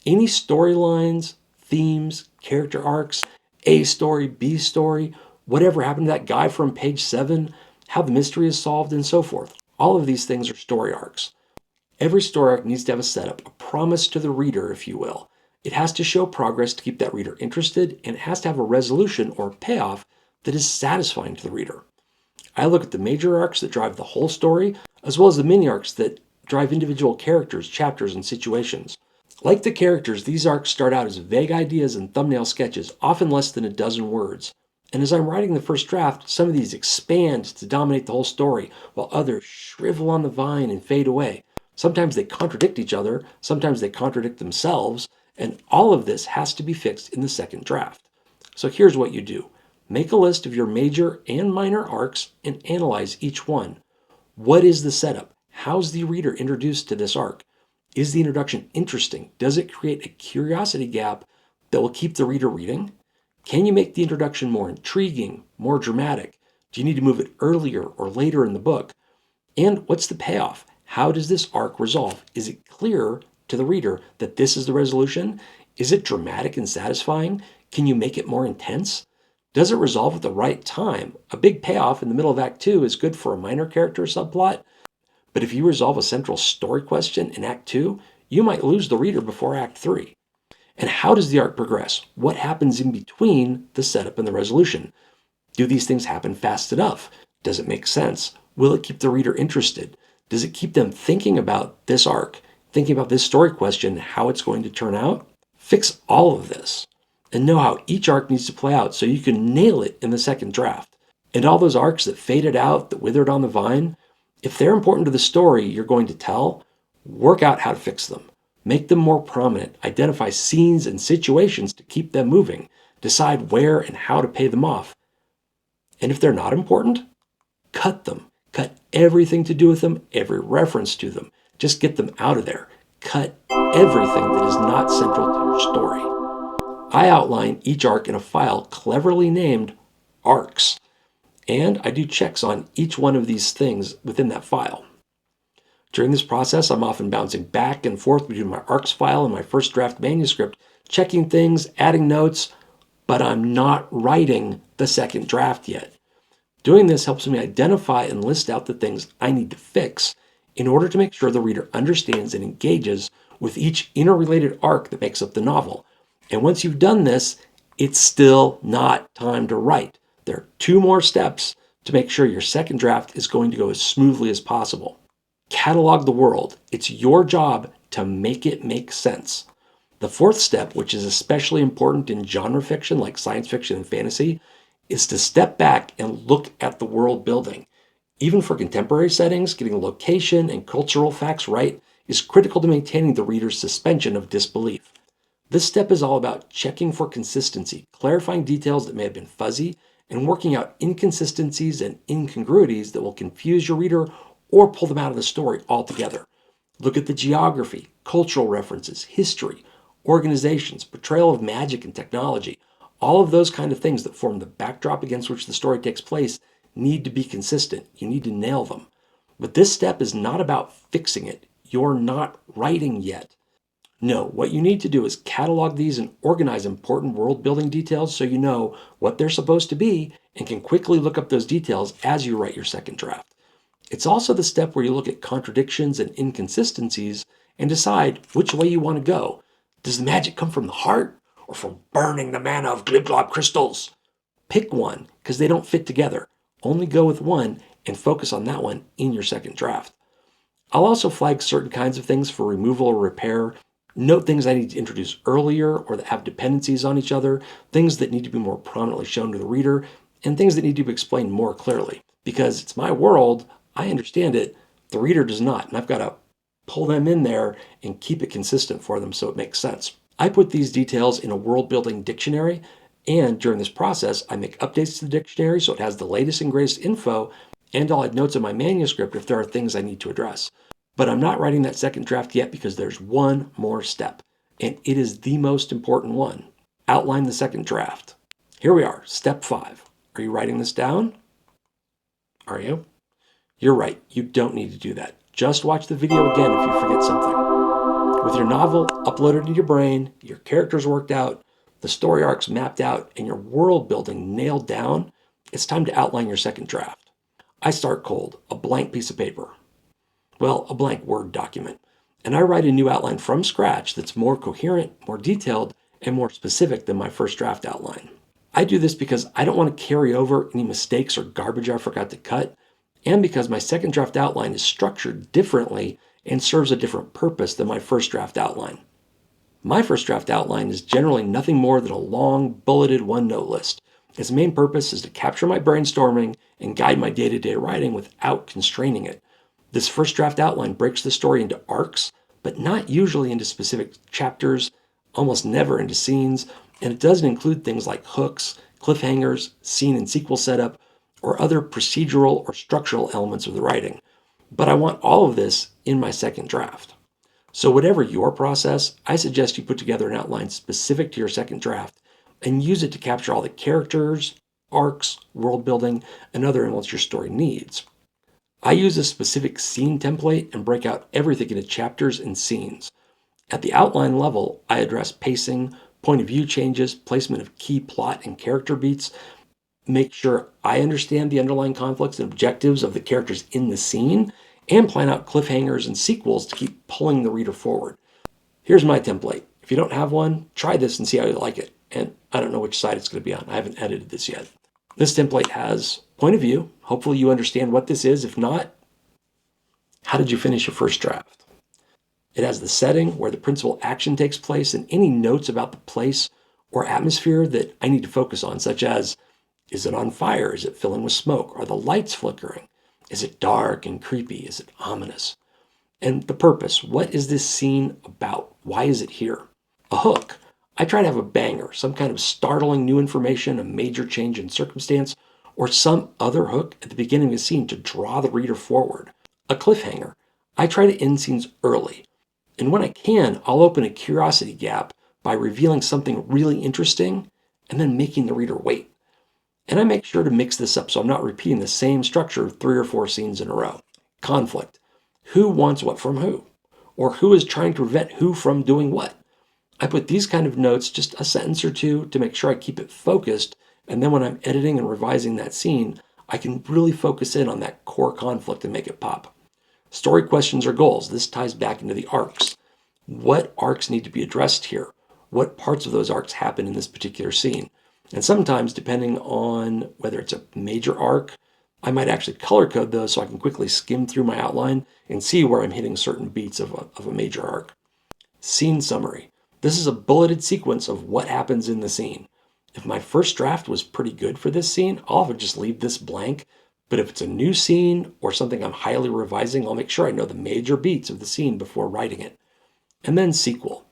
Any storylines, themes, character arcs, A story, B story, whatever happened to that guy from page 7, how the mystery is solved, and so forth. All of these things are story arcs. Every story arc needs to have a setup, a promise to the reader, if you will. It has to show progress to keep that reader interested, and it has to have a resolution or payoff that is satisfying to the reader. I look at the major arcs that drive the whole story, as well as the mini arcs that drive individual characters, chapters, and situations. Like the characters, these arcs start out as vague ideas and thumbnail sketches, often less than a dozen words. And as I'm writing the first draft, some of these expand to dominate the whole story, while others shrivel on the vine and fade away. Sometimes they contradict each other, sometimes they contradict themselves, and all of this has to be fixed in the second draft. So here's what you do. Make a list of your major and minor arcs and analyze each one. What is the setup? How's the reader introduced to this arc? Is the introduction interesting? Does it create a curiosity gap that will keep the reader reading? Can you make the introduction more intriguing, more dramatic? Do you need to move it earlier or later in the book? And what's the payoff? How does this arc resolve? Is it clear to the reader that this is the resolution? Is it dramatic and satisfying? Can you make it more intense? Does it resolve at the right time? A big payoff in the middle of Act 2 is good for a minor character subplot, but if you resolve a central story question in Act 2, you might lose the reader before Act 3. And how does the arc progress? What happens in between the setup and the resolution? Do these things happen fast enough? Does it make sense? Will it keep the reader interested? Does it keep them thinking about this arc, thinking about this story question, how it's going to turn out? Fix all of this and know how each arc needs to play out so you can nail it in the second draft. And all those arcs that faded out, that withered on the vine, if they're important to the story you're going to tell, work out how to fix them. Make them more prominent. Identify scenes and situations to keep them moving. Decide where and how to pay them off. And if they're not important, cut them. Cut everything to do with them, every reference to them. Just get them out of there. Cut everything that is not central to your story. I outline each arc in a file cleverly named arcs, and I do checks on each one of these things within that file. During this process, I'm often bouncing back and forth between my arcs file and my first draft manuscript, checking things, adding notes, but I'm not writing the second draft yet. Doing this helps me identify and list out the things I need to fix in order to make sure the reader understands and engages with each interrelated arc that makes up the novel. And once you've done this, it's still not time to write. There are 2 more steps to make sure your second draft is going to go as smoothly as possible. Catalog the world. It's your job to make it make sense. The 4th step, which is especially important in genre fiction like science fiction and fantasy, is to step back and look at the world building. Even for contemporary settings, getting location and cultural facts right is critical to maintaining the reader's suspension of disbelief. This step is all about checking for consistency, clarifying details that may have been fuzzy, and working out inconsistencies and incongruities that will confuse your reader or pull them out of the story altogether. Look at the geography, cultural references, history, organizations, portrayal of magic and technology. All of those kind of things that form the backdrop against which the story takes place need to be consistent. You need to nail them. But this step is not about fixing it. You're not writing yet. No, what you need to do is catalog these and organize important world building details so you know what they're supposed to be and can quickly look up those details as you write your second draft. It's also the step where you look at contradictions and inconsistencies and decide which way you want to go. Does the magic come from the heart or from burning the mana of glib-glob crystals? Pick one, because they don't fit together. Only go with one and focus on that one in your second draft. I'll also flag certain kinds of things for removal or repair. Note things I need to introduce earlier or that have dependencies on each other, things that need to be more prominently shown to the reader, and things that need to be explained more clearly. Because it's my world, I understand it, the reader does not, and I've got to pull them in there and keep it consistent for them so it makes sense. I put these details in a world-building dictionary, and during this process, I make updates to the dictionary so it has the latest and greatest info, and I'll add notes in my manuscript if there are things I need to address. But I'm not writing that second draft yet because there's one more step. and it is the most important one. Outline the second draft. Here we are, step 5. Are you writing this down? Are you? You're right, you don't need to do that. Just watch the video again if you forget something. With your novel uploaded to your brain, your characters worked out, the story arcs mapped out, and your world building nailed down, it's time to outline your second draft. I start cold, a blank piece of paper. Well, a blank Word document. And I write a new outline from scratch that's more coherent, more detailed, and more specific than my first draft outline. I do this because I don't want to carry over any mistakes or garbage I forgot to cut, and because my second draft outline is structured differently and serves a different purpose than my first draft outline. My first draft outline is generally nothing more than a long, bulleted one-note list. Its main purpose is to capture my brainstorming and guide my day-to-day writing without constraining it. This first draft outline breaks the story into arcs, but not usually into specific chapters, almost never into scenes, and it doesn't include things like hooks, cliffhangers, scene and sequel setup, or other procedural or structural elements of the writing. But I want all of this in my second draft. So whatever your process, I suggest you put together an outline specific to your second draft and use it to capture all the characters, arcs, world building, and other elements your story needs. I use a specific scene template and break out everything into chapters and scenes. At the outline level, I address pacing, point of view changes, placement of key plot and character beats, make sure I understand the underlying conflicts and objectives of the characters in the scene, and plan out cliffhangers and sequels to keep pulling the reader forward. Here's my template. If you don't have one, try this and see how you like it. And I don't know which side it's going to be on. I haven't edited this yet. This template has point of view. Hopefully you understand what this is. If not, how did you finish your first draft? It has the setting where the principal action takes place and any notes about the place or atmosphere that I need to focus on, such as, is it on fire? Is it filling with smoke? Are the lights flickering? Is it dark and creepy? Is it ominous? And the purpose. What is this scene about? Why is it here? A hook. I try to have a banger, some kind of startling new information, a major change in circumstance, or some other hook at the beginning of the scene to draw the reader forward. A cliffhanger. I try to end scenes early. And when I can, I'll open a curiosity gap by revealing something really interesting and then making the reader wait. And I make sure to mix this up so I'm not repeating the same structure 3 or 4 scenes in a row. Conflict. Who wants what from who? Or who is trying to prevent who from doing what? I put these kind of notes, just a sentence or two, to make sure I keep it focused, and then when I'm editing and revising that scene, I can really focus in on that core conflict and make it pop. Story questions or goals. This ties back into the arcs. What arcs need to be addressed here? What parts of those arcs happen in this particular scene? And sometimes, depending on whether it's a major arc, I might actually color code those so I can quickly skim through my outline and see where I'm hitting certain beats of a major arc. Scene summary. This is a bulleted sequence of what happens in the scene. If my first draft was pretty good for this scene, I'll often just leave this blank. But if it's a new scene or something I'm highly revising, I'll make sure I know the major beats of the scene before writing it. And then sequel.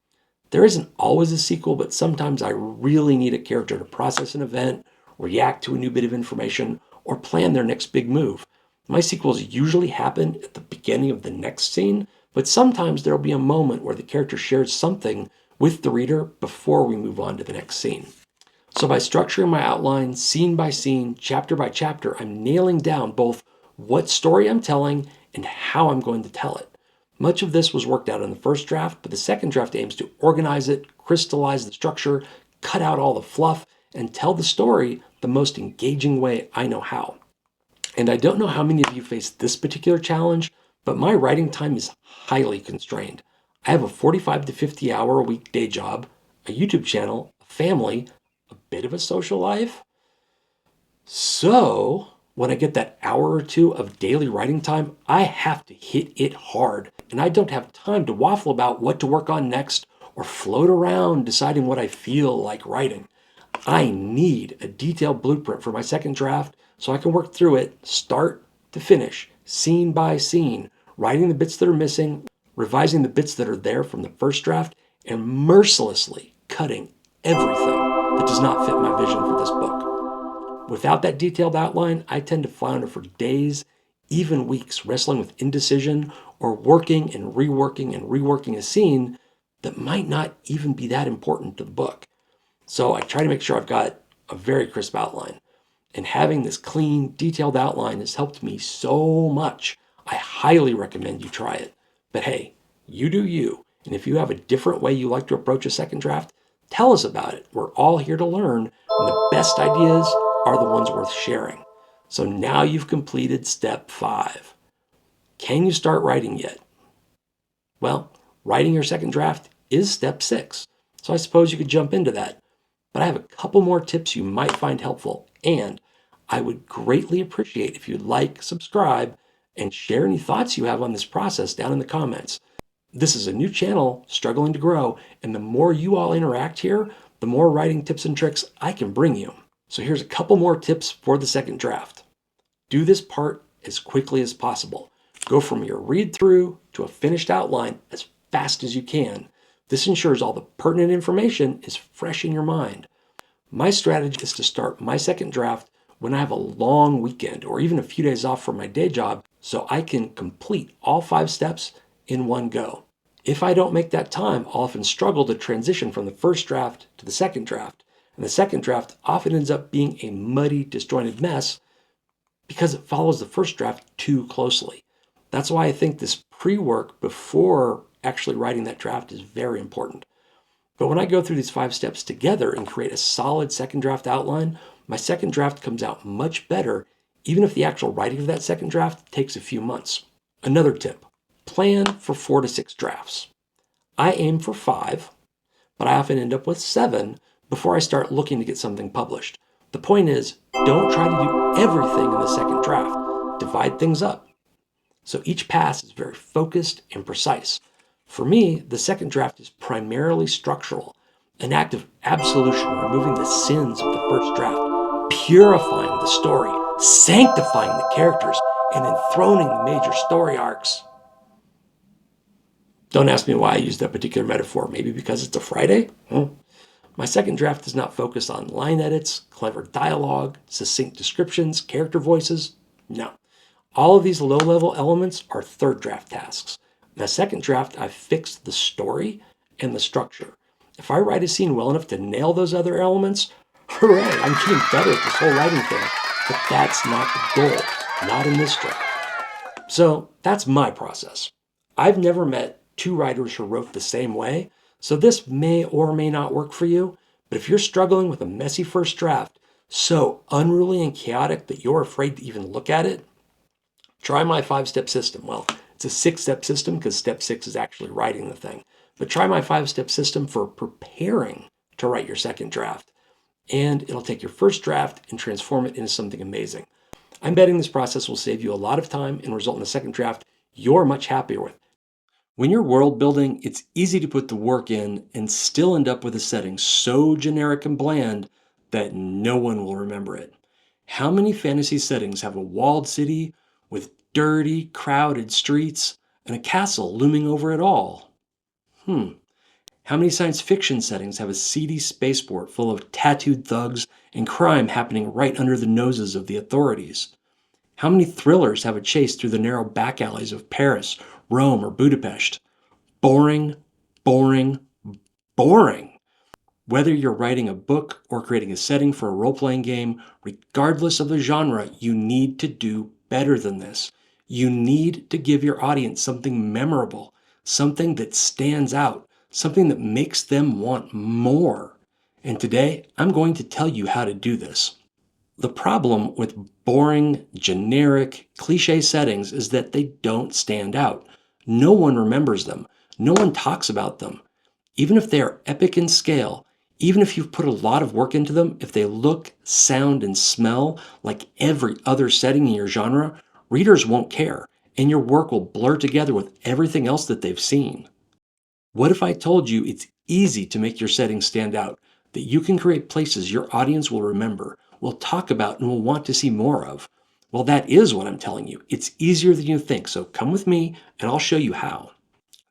There isn't always a sequel, but sometimes I really need a character to process an event, react to a new bit of information, or plan their next big move. My sequels usually happen at the beginning of the next scene, but sometimes there'll be a moment where the character shares something with the reader before we move on to the next scene. So by structuring my outline scene by scene, chapter by chapter, I'm nailing down both what story I'm telling and how I'm going to tell it. Much of this was worked out in the first draft, but the second draft aims to organize it, crystallize the structure, cut out all the fluff, and tell the story the most engaging way I know how. And I don't know how many of you face this particular challenge, but my writing time is highly constrained. I have a 45 to 50 hour a week day job, a YouTube channel, a family, a bit of a social life. So when I get that hour or two of daily writing time, I have to hit it hard. And I don't have time to waffle about what to work on next or float around deciding what I feel like writing. I need a detailed blueprint for my second draft so I can work through it start to finish, scene by scene, writing the bits that are missing, revising the bits that are there from the first draft, and mercilessly cutting everything that does not fit my vision for this book. Without that detailed outline, I tend to flounder for days, even weeks, wrestling with indecision or working and reworking a scene that might not even be that important to the book. So I try to make sure I've got a very crisp outline. And having this clean, detailed outline has helped me so much. I highly recommend you try it. But hey, you do you. And if you have a different way you like to approach a second draft, tell us about it. We're all here to learn, and the best ideas are the ones worth sharing. So now you've completed step 5. Can you start writing yet? Well, writing your second draft is step 6. So I suppose you could jump into that. But I have a couple more tips you might find helpful, and I would greatly appreciate if you'd like, subscribe, and share any thoughts you have on this process down in the comments. This is a new channel struggling to grow, and the more you all interact here, the more writing tips and tricks I can bring you. So here's a couple more tips for the second draft. Do this part as quickly as possible. Go from your read through to a finished outline as fast as you can. This ensures all the pertinent information is fresh in your mind. My strategy is to start my second draft when I have a long weekend or even a few days off from my day job so I can complete all 5 steps in one go. If I don't make that time, I'll often struggle to transition from the first draft to the second draft. And the second draft often ends up being a muddy, disjointed mess because it follows the first draft too closely. That's why I think this pre-work before actually writing that draft is very important. But when I go through these 5 steps together and create a solid second draft outline, my second draft comes out much better, even if the actual writing of that second draft takes a few months. Another tip, plan for 4 to 6 drafts. I aim for 5, but I often end up with 7 before I start looking to get something published. The point is, don't try to do everything in the second draft. Divide things up. So each pass is very focused and precise. For me, the second draft is primarily structural, an act of absolution, removing the sins of the first draft, purifying the story, sanctifying the characters, and enthroning the major story arcs. Don't ask me why I use that particular metaphor. Maybe because it's a Friday? My second draft does not focus on line edits, clever dialogue, succinct descriptions, character voices. No. All of these low-level elements are third draft tasks. In the second draft, I've fixed the story and the structure. If I write a scene well enough to nail those other elements, hooray, I'm getting better at this whole writing thing. But that's not the goal, not in this draft. So that's my process. I've never met 2 writers who wrote the same way, so this may or may not work for you. But if you're struggling with a messy first draft, so unruly and chaotic that you're afraid to even look at it, try my 5-step system. Well, it's a 6-step system because step 6 is actually writing the thing. But try my 5-step system for preparing to write your second draft. And it'll take your first draft and transform it into something amazing. I'm betting this process will save you a lot of time and result in a second draft you're much happier with. When you're world building, it's easy to put the work in and still end up with a setting so generic and bland that no one will remember it. How many fantasy settings have a walled city with dirty, crowded streets and a castle looming over it all? How many science fiction settings have a seedy spaceport full of tattooed thugs and crime happening right under the noses of the authorities? How many thrillers have a chase through the narrow back alleys of Paris, Rome, or Budapest? Boring, boring, boring. Whether you're writing a book or creating a setting for a role-playing game, regardless of the genre, you need to do better than this. You need to give your audience something memorable, something that stands out, something that makes them want more. And today, I'm going to tell you how to do this. The problem with boring, generic, cliche settings is that they don't stand out. No one remembers them. No one talks about them. Even if they are epic in scale, even if you've put a lot of work into them, if they look, sound, and smell like every other setting in your genre, readers won't care, and your work will blur together with everything else that they've seen. What if I told you it's easy to make your setting stand out, that you can create places your audience will remember, will talk about, and will want to see more of? Well, that is what I'm telling you. It's easier than you think, so come with me and I'll show you how.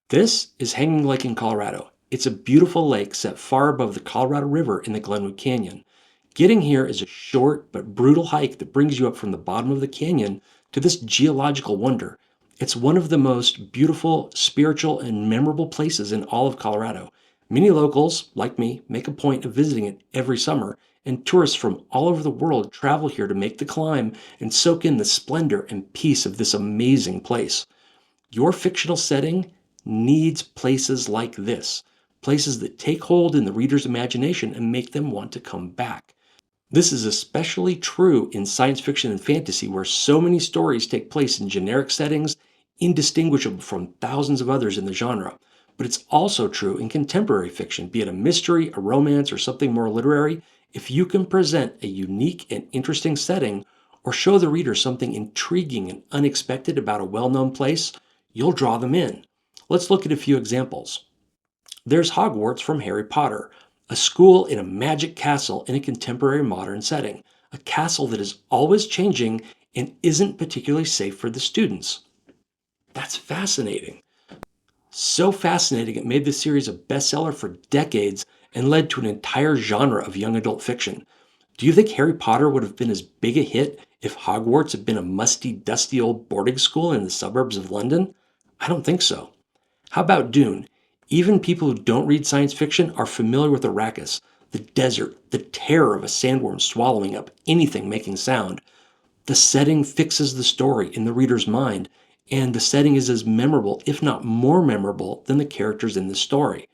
This is Hanging Lake in Colorado. It's a beautiful lake set far above the Colorado River in the Glenwood Canyon. Getting here is a short but brutal hike that brings you up from the bottom of the canyon to this geological wonder. It's one of the most beautiful, spiritual, and memorable places in all of Colorado. Many locals, like me, make a point of visiting it every summer, and tourists from all over the world travel here to make the climb and soak in the splendor and peace of this amazing place. Your fictional setting needs places like this, places that take hold in the reader's imagination and make them want to come back. This is especially true in science fiction and fantasy, where so many stories take place in generic settings, indistinguishable from thousands of others in the genre. But it's also true in contemporary fiction, be it a mystery, a romance, or something more literary. If you can present a unique and interesting setting, or show the reader something intriguing and unexpected about a well-known place, you'll draw them in. Let's look at a few examples. There's Hogwarts from Harry Potter, a school in a magic castle in a contemporary modern setting, a castle that is always changing and isn't particularly safe for the students. That's fascinating. So fascinating it made the series a bestseller for decades and led to an entire genre of young adult fiction. Do you think Harry Potter would have been as big a hit if Hogwarts had been a musty, dusty old boarding school in the suburbs of London? I don't think so. How about Dune? Even people who don't read science fiction are familiar with Arrakis, the desert, the terror of a sandworm swallowing up anything making sound. The setting fixes the story in the reader's mind, and the setting is as memorable, if not more memorable, than the characters in the story.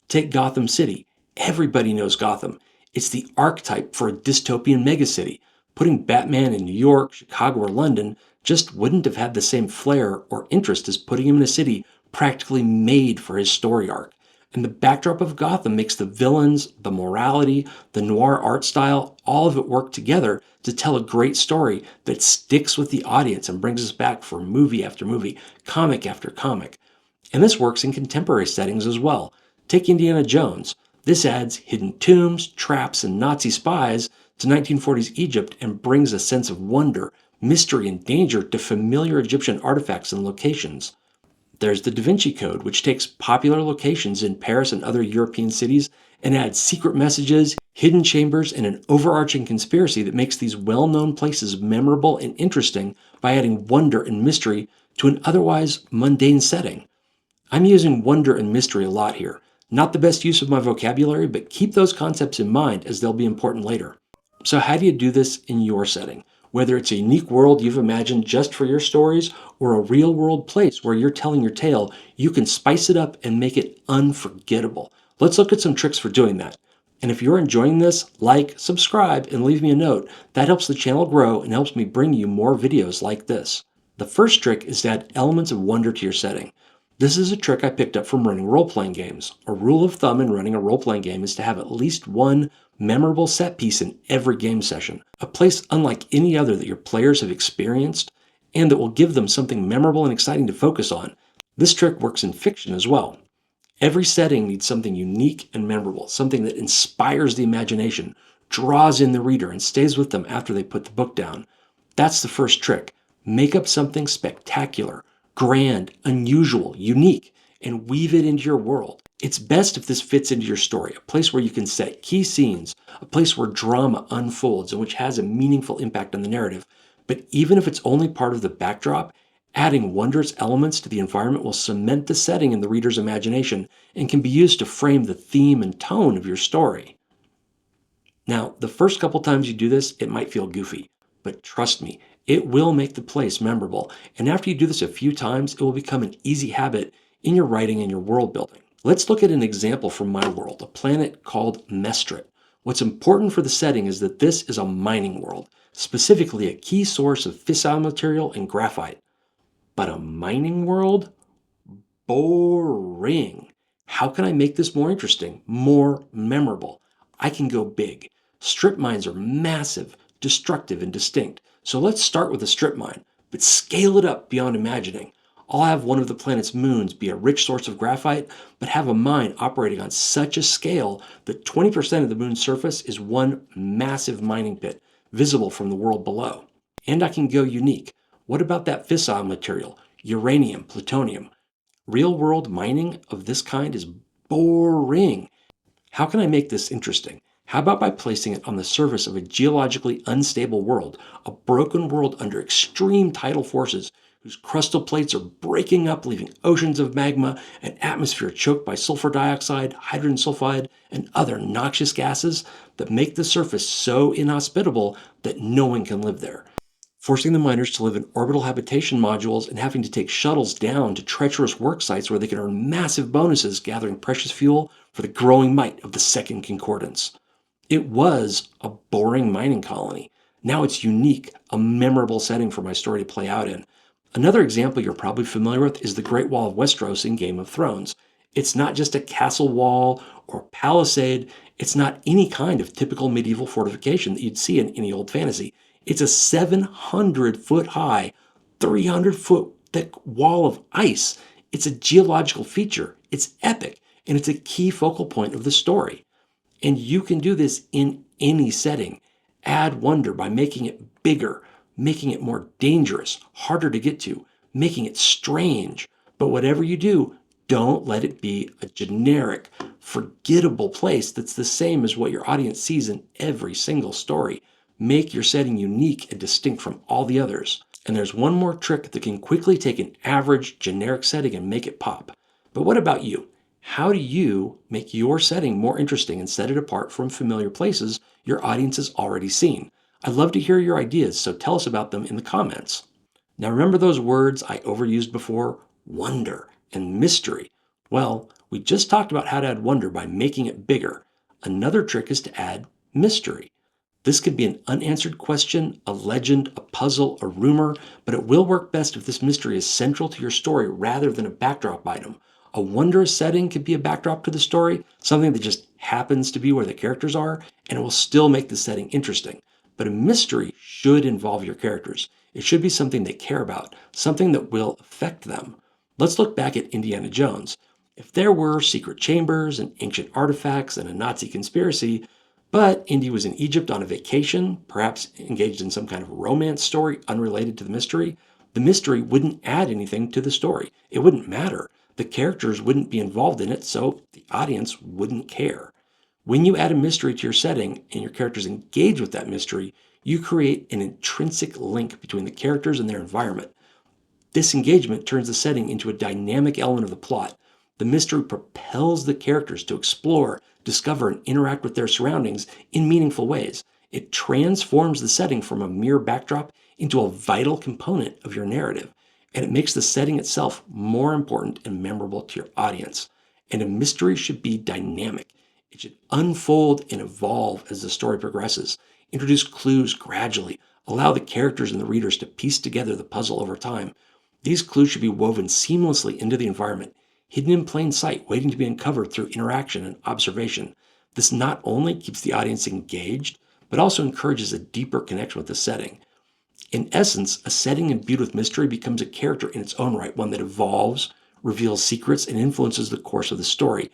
Take Gotham City. Everybody knows Gotham. It's the archetype for a dystopian megacity. Putting Batman in New York, Chicago, or London just wouldn't have had the same flair or interest as putting him in a city practically made for his story arc. And the backdrop of Gotham makes the villains, the morality, the noir art style, all of it work together to tell a great story that sticks with the audience and brings us back for movie after movie, comic after comic. And this works in contemporary settings as well. Take Indiana Jones. This adds hidden tombs, traps, and Nazi spies to 1940s Egypt and brings a sense of wonder, mystery, and danger to familiar Egyptian artifacts and locations. There's the Da Vinci Code, which takes popular locations in Paris and other European cities and adds secret messages, hidden chambers, and an overarching conspiracy that makes these well-known places memorable and interesting by adding wonder and mystery to an otherwise mundane setting. I'm using wonder and mystery a lot here. Not the best use of my vocabulary, but keep those concepts in mind as they'll be important later. So how do you do this in your setting? Whether it's a unique world you've imagined just for your stories or a real world place where you're telling your tale, you can spice it up and make it unforgettable. Let's look at some tricks for doing that. And if you're enjoying this, like, subscribe, and leave me a note. That helps the channel grow and helps me bring you more videos like this. The first trick is to add elements of wonder to your setting. This is a trick I picked up from running role-playing games. A rule of thumb in running a role-playing game is to have at least one memorable set piece in every game session, a place unlike any other that your players have experienced, and that will give them something memorable and exciting to focus on. This trick works in fiction as well. Every setting needs something unique and memorable, something that inspires the imagination, draws in the reader, and stays with them after they put the book down. That's the first trick. Make up something spectacular, grand, unusual, unique, and weave it into your world. It's best if this fits into your story, a place where you can set key scenes, a place where drama unfolds and which has a meaningful impact on the narrative. But even if it's only part of the backdrop, adding wondrous elements to the environment will cement the setting in the reader's imagination and can be used to frame the theme and tone of your story. Now, the first couple times you do this, it might feel goofy, but trust me, it will make the place memorable. And after you do this a few times, it will become an easy habit in your writing and your world building. Let's look at an example from my world, a planet called Mestrit. What's important for the setting is that this is a mining world, specifically a key source of fissile material and graphite. But a mining world? Boring. How can I make this more interesting, more memorable? I can go big. Strip mines are massive, destructive, and distinct. So let's start with a strip mine, but scale it up beyond imagining. I'll have one of the planet's moons be a rich source of graphite, but have a mine operating on such a scale that 20% of the moon's surface is one massive mining pit, visible from the world below. And I can go unique. What about that fissile material? Uranium, plutonium. Real-world mining of this kind is boring. How can I make this interesting? How about by placing it on the surface of a geologically unstable world, a broken world under extreme tidal forces, whose crustal plates are breaking up, leaving oceans of magma, an atmosphere choked by sulfur dioxide, hydrogen sulfide, and other noxious gases that make the surface so inhospitable that no one can live there, forcing the miners to live in orbital habitation modules and having to take shuttles down to treacherous work sites where they can earn massive bonuses gathering precious fuel for the growing might of the Second Concordance. It was a boring mining colony. Now it's unique, a memorable setting for my story to play out in. Another example you're probably familiar with is the Great Wall of Westeros in Game of Thrones. It's not just a castle wall or palisade. It's not any kind of typical medieval fortification that you'd see in any old fantasy. It's a 700-foot high, 300-foot thick wall of ice. It's a geological feature. It's epic, and it's a key focal point of the story. And you can do this in any setting. Add wonder by making it bigger, making it more dangerous, harder to get to, making it strange. But whatever you do, don't let it be a generic, forgettable place that's the same as what your audience sees in every single story. Make your setting unique and distinct from all the others. And there's one more trick that can quickly take an average, generic setting and make it pop. But what about you? How do you make your setting more interesting and set it apart from familiar places your audience has already seen? I'd love to hear your ideas, so tell us about them in the comments. Now remember those words I overused before? Wonder and mystery. Well, we just talked about how to add wonder by making it bigger. Another trick is to add mystery. This could be an unanswered question, a legend, a puzzle, a rumor, but it will work best if this mystery is central to your story rather than a backdrop item. A wondrous setting could be a backdrop to the story, something that just happens to be where the characters are, and it will still make the setting interesting. But a mystery should involve your characters. It should be something they care about, something that will affect them. Let's look back at Indiana Jones. If there were secret chambers and ancient artifacts and a Nazi conspiracy, but Indy was in Egypt on a vacation, perhaps engaged in some kind of romance story unrelated to the mystery wouldn't add anything to the story. It wouldn't matter. The characters wouldn't be involved in it, so the audience wouldn't care. When you add a mystery to your setting and your characters engage with that mystery, you create an intrinsic link between the characters and their environment. This engagement turns the setting into a dynamic element of the plot. The mystery propels the characters to explore, discover, and interact with their surroundings in meaningful ways. It transforms the setting from a mere backdrop into a vital component of your narrative, and it makes the setting itself more important and memorable to your audience. And a mystery should be dynamic. It should unfold and evolve as the story progresses. Introduce clues gradually. Allow the characters and the readers to piece together the puzzle over time. These clues should be woven seamlessly into the environment, hidden in plain sight, waiting to be uncovered through interaction and observation. This not only keeps the audience engaged, but also encourages a deeper connection with the setting. In essence, a setting imbued with mystery becomes a character in its own right, one that evolves, reveals secrets, and influences the course of the story.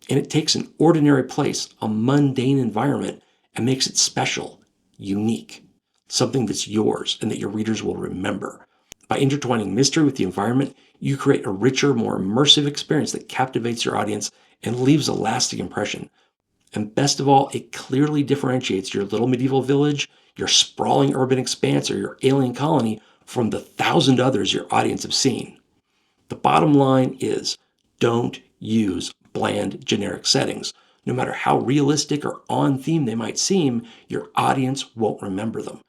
And it takes an ordinary place, a mundane environment, and makes it special, unique, something that's yours and that your readers will remember. By intertwining mystery with the environment, you create a richer, more immersive experience that captivates your audience and leaves a lasting impression. And best of all, it clearly differentiates your little medieval village, your sprawling urban expanse, or your alien colony from the 1,000 others your audience have seen. The bottom line is, don't use bland, generic settings. No matter how realistic or on theme they might seem, your audience won't remember them.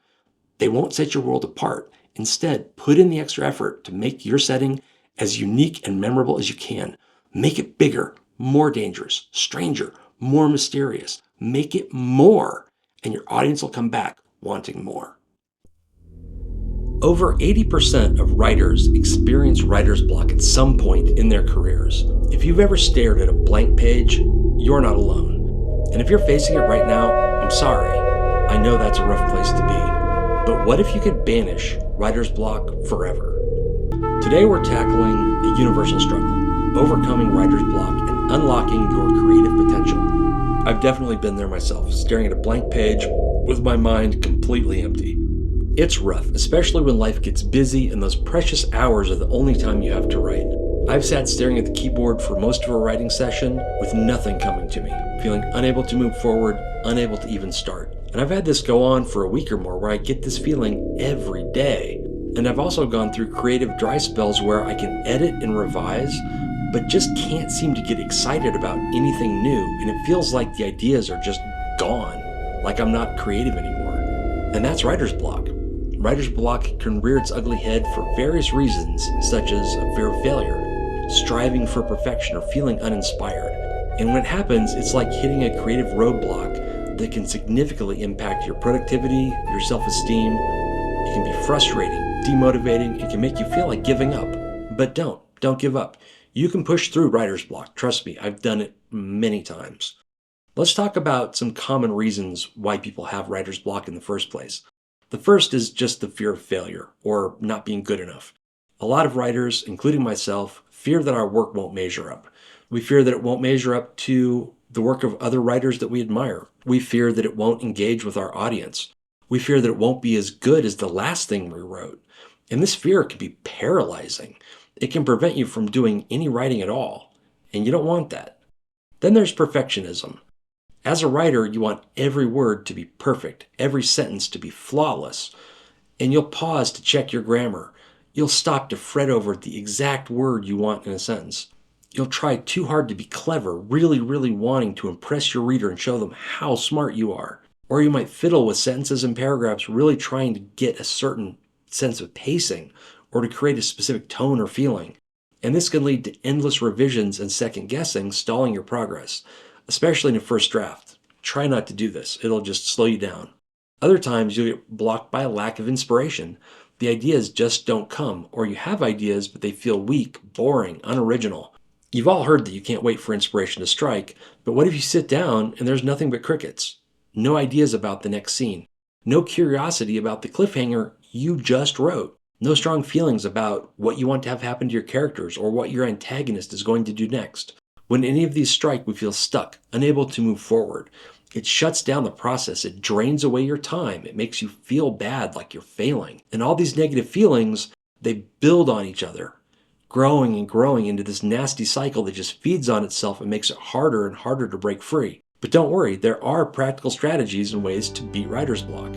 They won't set your world apart. Instead, put in the extra effort to make your setting as unique and memorable as you can. Make it bigger, more dangerous, stranger, more mysterious. Make it more, and your audience will come back wanting more. Over 80% of writers experience writer's block at some point in their careers. If you've ever stared at a blank page, you're not alone. And if you're facing it right now, I'm sorry. I know that's a rough place to be. But what if you could banish writer's block forever? Today we're tackling a universal struggle, overcoming writer's block and unlocking your creative potential. I've definitely been there myself, staring at a blank page with my mind completely empty. It's rough, especially when life gets busy and those precious hours are the only time you have to write. I've sat staring at the keyboard for most of a writing session with nothing coming to me, feeling unable to move forward, unable to even start. And I've had this go on for a week or more where I get this feeling every day. And I've also gone through creative dry spells where I can edit and revise, but just can't seem to get excited about anything new, and it feels like the ideas are just gone, like I'm not creative anymore. And that's writer's block. Writer's block can rear its ugly head for various reasons, such as a fear of failure, striving for perfection, or feeling uninspired. And when it happens, it's like hitting a creative roadblock that can significantly impact your productivity, your self-esteem. It can be frustrating, demotivating, it can make you feel like giving up. But don't give up. You can push through writer's block. Trust me, I've done it many times. Let's talk about some common reasons why people have writer's block in the first place. The first is just the fear of failure or not being good enough. A lot of writers, including myself, fear that our work won't measure up. We fear that it won't measure up to the work of other writers that we admire. We fear that it won't engage with our audience. We fear that it won't be as good as the last thing we wrote. And this fear can be paralyzing. It can prevent you from doing any writing at all, and you don't want that. Then there's perfectionism. As a writer, you want every word to be perfect, every sentence to be flawless, and you'll pause to check your grammar. You'll stop to fret over the exact word you want in a sentence. You'll try too hard to be clever, really wanting to impress your reader and show them how smart you are. Or you might fiddle with sentences and paragraphs, really trying to get a certain sense of pacing or to create a specific tone or feeling. And this can lead to endless revisions and second guessing, stalling your progress, especially in a first draft. Try not to do this. It'll just slow you down. Other times you'll get blocked by a lack of inspiration. The ideas just don't come, or you have ideas, but they feel weak, boring, unoriginal. You've all heard that you can't wait for inspiration to strike, but what if you sit down and there's nothing but crickets? No ideas about the next scene. No curiosity about the cliffhanger you just wrote. No strong feelings about what you want to have happen to your characters or what your antagonist is going to do next. When any of these strike, we feel stuck, unable to move forward. It shuts down the process. It drains away your time. It makes you feel bad, like you're failing. And all these negative feelings, they build on each other, growing and growing into this nasty cycle that just feeds on itself and makes it harder and harder to break free. But don't worry, there are practical strategies and ways to beat writer's block.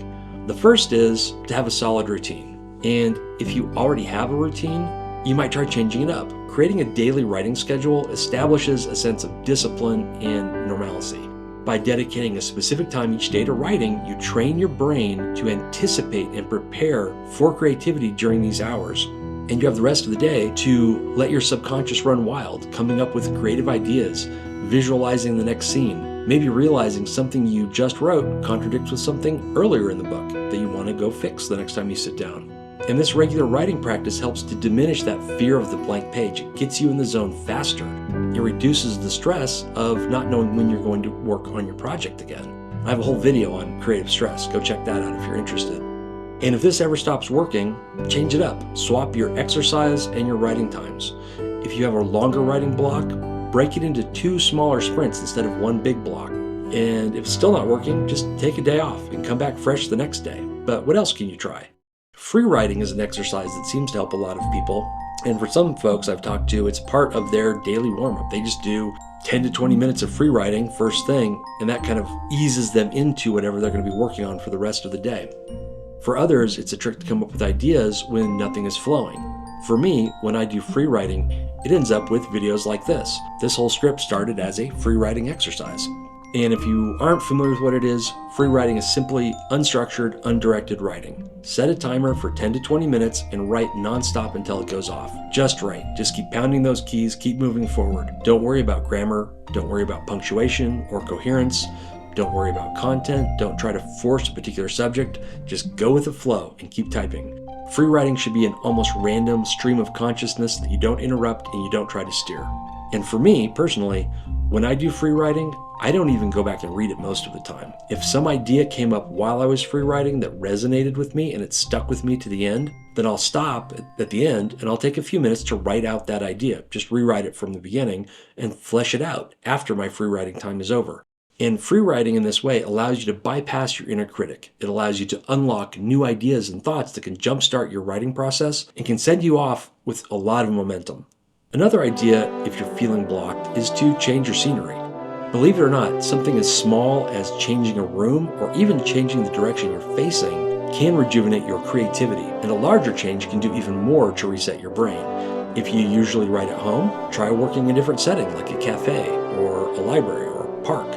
The first is to have a solid routine. And if you already have a routine, you might try changing it up. Creating a daily writing schedule establishes a sense of discipline and normalcy. By dedicating a specific time each day to writing, you train your brain to anticipate and prepare for creativity during these hours. And you have the rest of the day to let your subconscious run wild, coming up with creative ideas, visualizing the next scene, maybe realizing something you just wrote contradicts with something earlier in the book that you want to go fix the next time you sit down. And this regular writing practice helps to diminish that fear of the blank page. It gets you in the zone faster. It reduces the stress of not knowing when you're going to work on your project again. I have a whole video on creative stress. Go check that out if you're interested. And if this ever stops working, change it up. Swap your exercise and your writing times. If you have a longer writing block, break it into 2 smaller sprints instead of 1 big block. And if it's still not working, just take a day off and come back fresh the next day. But what else can you try? Free writing is an exercise that seems to help a lot of people. And for some folks I've talked to, it's part of their daily warm-up. They just do 10 to 20 minutes of free writing first thing, and that kind of eases them into whatever they're going to be working on for the rest of the day. For others, it's a trick to come up with ideas when nothing is flowing. For me, when I do free writing, it ends up with videos like this. This whole script started as a free writing exercise. And if you aren't familiar with what it is, free writing is simply unstructured, undirected writing. Set a timer for 10 to 20 minutes and write nonstop until it goes off. Just write. Just keep pounding those keys, keep moving forward. Don't worry about grammar. Don't worry about punctuation or coherence. Don't worry about content. Don't try to force a particular subject. Just go with the flow and keep typing. Free writing should be an almost random stream of consciousness that you don't interrupt and you don't try to steer. And for me, personally, when I do free writing, I don't even go back and read it most of the time. If some idea came up while I was free writing that resonated with me and it stuck with me to the end, then I'll stop at the end and I'll take a few minutes to write out that idea. Just rewrite it from the beginning and flesh it out after my free writing time is over. And free writing in this way allows you to bypass your inner critic. It allows you to unlock new ideas and thoughts that can jumpstart your writing process and can send you off with a lot of momentum. Another idea, if you're feeling blocked, is to change your scenery. Believe it or not, something as small as changing a room or even changing the direction you're facing can rejuvenate your creativity, and a larger change can do even more to reset your brain. If you usually write at home, try working in a different setting like a cafe or a library or a park.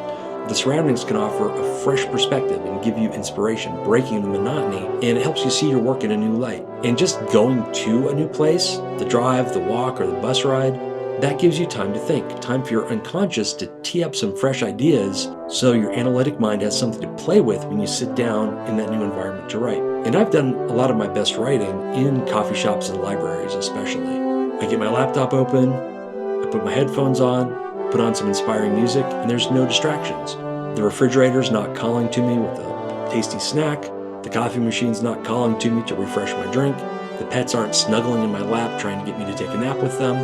The surroundings can offer a fresh perspective and give you inspiration, breaking the monotony, and it helps you see your work in a new light. And just going to a new place, the drive, the walk, or the bus ride, that gives you time to think, time for your unconscious to tee up some fresh ideas so your analytic mind has something to play with when you sit down in that new environment to write. And I've done a lot of my best writing in coffee shops and libraries especially. I get my laptop open, I put my headphones on, put on some inspiring music, and there's no distractions. The refrigerator's not calling to me with a tasty snack, the coffee machine's not calling to me to refresh my drink, the pets aren't snuggling in my lap trying to get me to take a nap with them.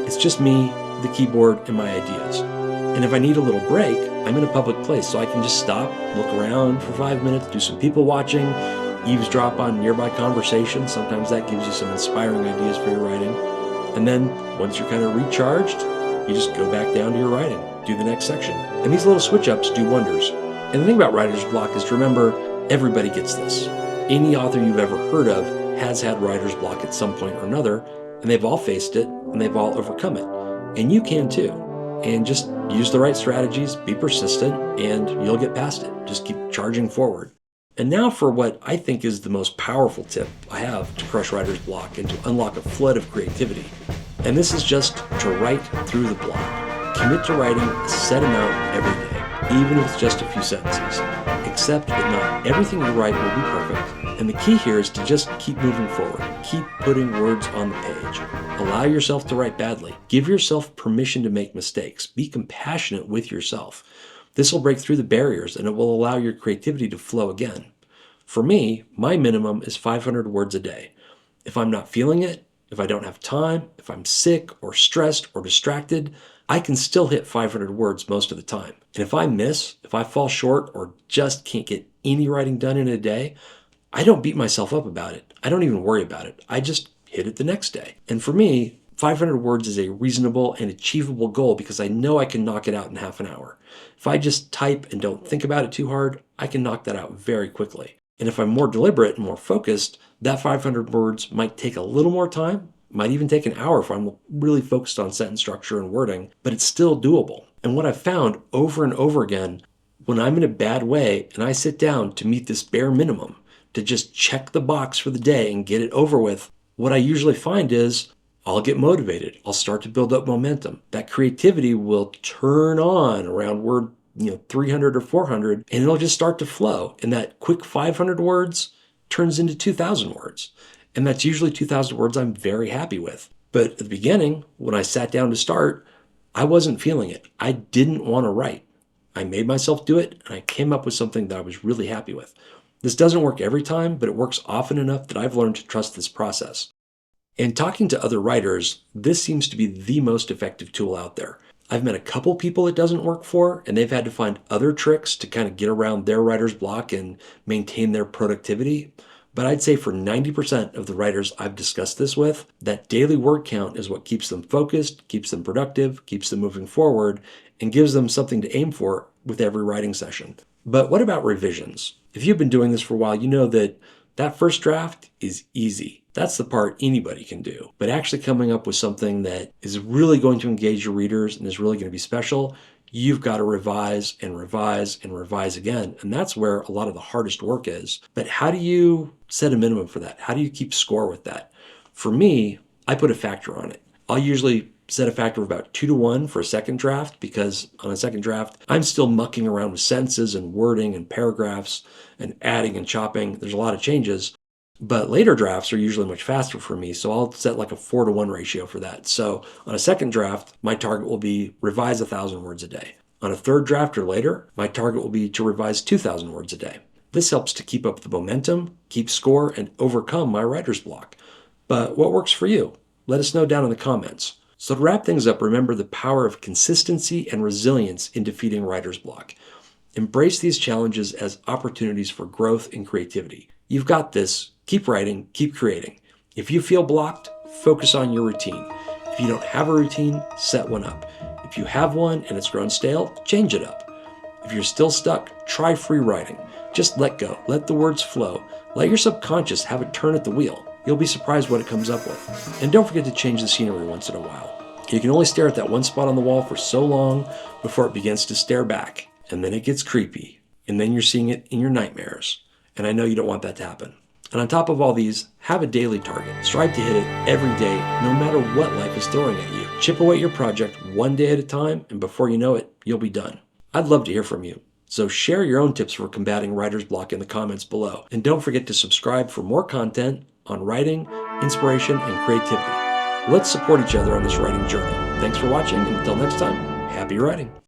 It's just me, the keyboard, and my ideas. And if I need a little break, I'm in a public place, so I can just stop, look around for 5 minutes, do some people watching, eavesdrop on nearby conversations. Sometimes that gives you some inspiring ideas for your writing. And then once you're kind of recharged, you just go back down to your writing, do the next section. And these little switch-ups do wonders. And the thing about writer's block is to remember, everybody gets this. Any author you've ever heard of has had writer's block at some point or another, and they've all faced it, and they've all overcome it. And you can too. And just use the right strategies, be persistent, and you'll get past it. Just keep charging forward. And now for what I think is the most powerful tip I have to crush writer's block and to unlock a flood of creativity. And this is just to write through the block. Commit to writing a set amount every day, even if it's just a few sentences. Accept that not everything you write will be perfect. And the key here is to just keep moving forward. Keep putting words on the page. Allow yourself to write badly. Give yourself permission to make mistakes. Be compassionate with yourself. This will break through the barriers and it will allow your creativity to flow again. For me, my minimum is 500 words a day. If I'm not feeling it, if I don't have time, if I'm sick or stressed or distracted, I can still hit 500 words most of the time. And if I miss, if I fall short or just can't get any writing done in a day, I don't beat myself up about it. I don't even worry about it. I just hit it the next day. And for me, 500 words is a reasonable and achievable goal because I know I can knock it out in half an hour. If I just type and don't think about it too hard, I can knock that out very quickly. And if I'm more deliberate and more focused, that 500 words might take a little more time, might even take an hour if I'm really focused on sentence structure and wording, but it's still doable. And what I've found over and over again, when I'm in a bad way and I sit down to meet this bare minimum, to just check the box for the day and get it over with, what I usually find is I'll get motivated. I'll start to build up momentum. That creativity will turn on around word 300 or 400, and it'll just start to flow. And that quick 500 words turns into 2,000 words. And that's usually 2,000 words I'm very happy with. But at the beginning, when I sat down to start, I wasn't feeling it. I didn't want to write. I made myself do it, and I came up with something that I was really happy with. This doesn't work every time, but it works often enough that I've learned to trust this process. And talking to other writers, this seems to be the most effective tool out there. I've met a couple people it doesn't work for, and they've had to find other tricks to kind of get around their writer's block and maintain their productivity. But I'd say for 90% of the writers I've discussed this with, that daily word count is what keeps them focused, keeps them productive, keeps them moving forward, and gives them something to aim for with every writing session. But what about revisions? If you've been doing this for a while, you know that first draft is easy. That's the part anybody can do. But actually coming up with something that is really going to engage your readers and is really going to be special, you've got to revise and revise and revise again. And that's where a lot of the hardest work is. But how do you set a minimum for that? How do you keep score with that? For me, I put a factor on it. I'll usually set a factor of about 2-to-1 for a second draft because on a second draft, I'm still mucking around with sentences and wording and paragraphs and adding and chopping. There's a lot of changes. But later drafts are usually much faster for me, so I'll set like a 4-to-1 ratio for that. So on a second draft, my target will be revise 1,000 words a day. On a third draft or later, my target will be to revise 2,000 words a day. This helps to keep up the momentum, keep score, and overcome my writer's block. But what works for you? Let us know down in the comments. So to wrap things up, remember the power of consistency and resilience in defeating writer's block. Embrace these challenges as opportunities for growth and creativity. You've got this. Keep writing, keep creating. If you feel blocked, focus on your routine. If you don't have a routine, set one up. If you have one and it's grown stale, change it up. If you're still stuck, try free writing. Just let go. Let the words flow. Let your subconscious have a turn at the wheel. You'll be surprised what it comes up with. And don't forget to change the scenery once in a while. You can only stare at that one spot on the wall for so long before it begins to stare back. And then it gets creepy. And then you're seeing it in your nightmares. And I know you don't want that to happen. And on top of all these, have a daily target. Strive to hit it every day, no matter what life is throwing at you. Chip away at your project one day at a time, and before you know it, you'll be done. I'd love to hear from you. So share your own tips for combating writer's block in the comments below. And don't forget to subscribe for more content on writing, inspiration, and creativity. Let's support each other on this writing journey. Thanks for watching, and until next time, happy writing.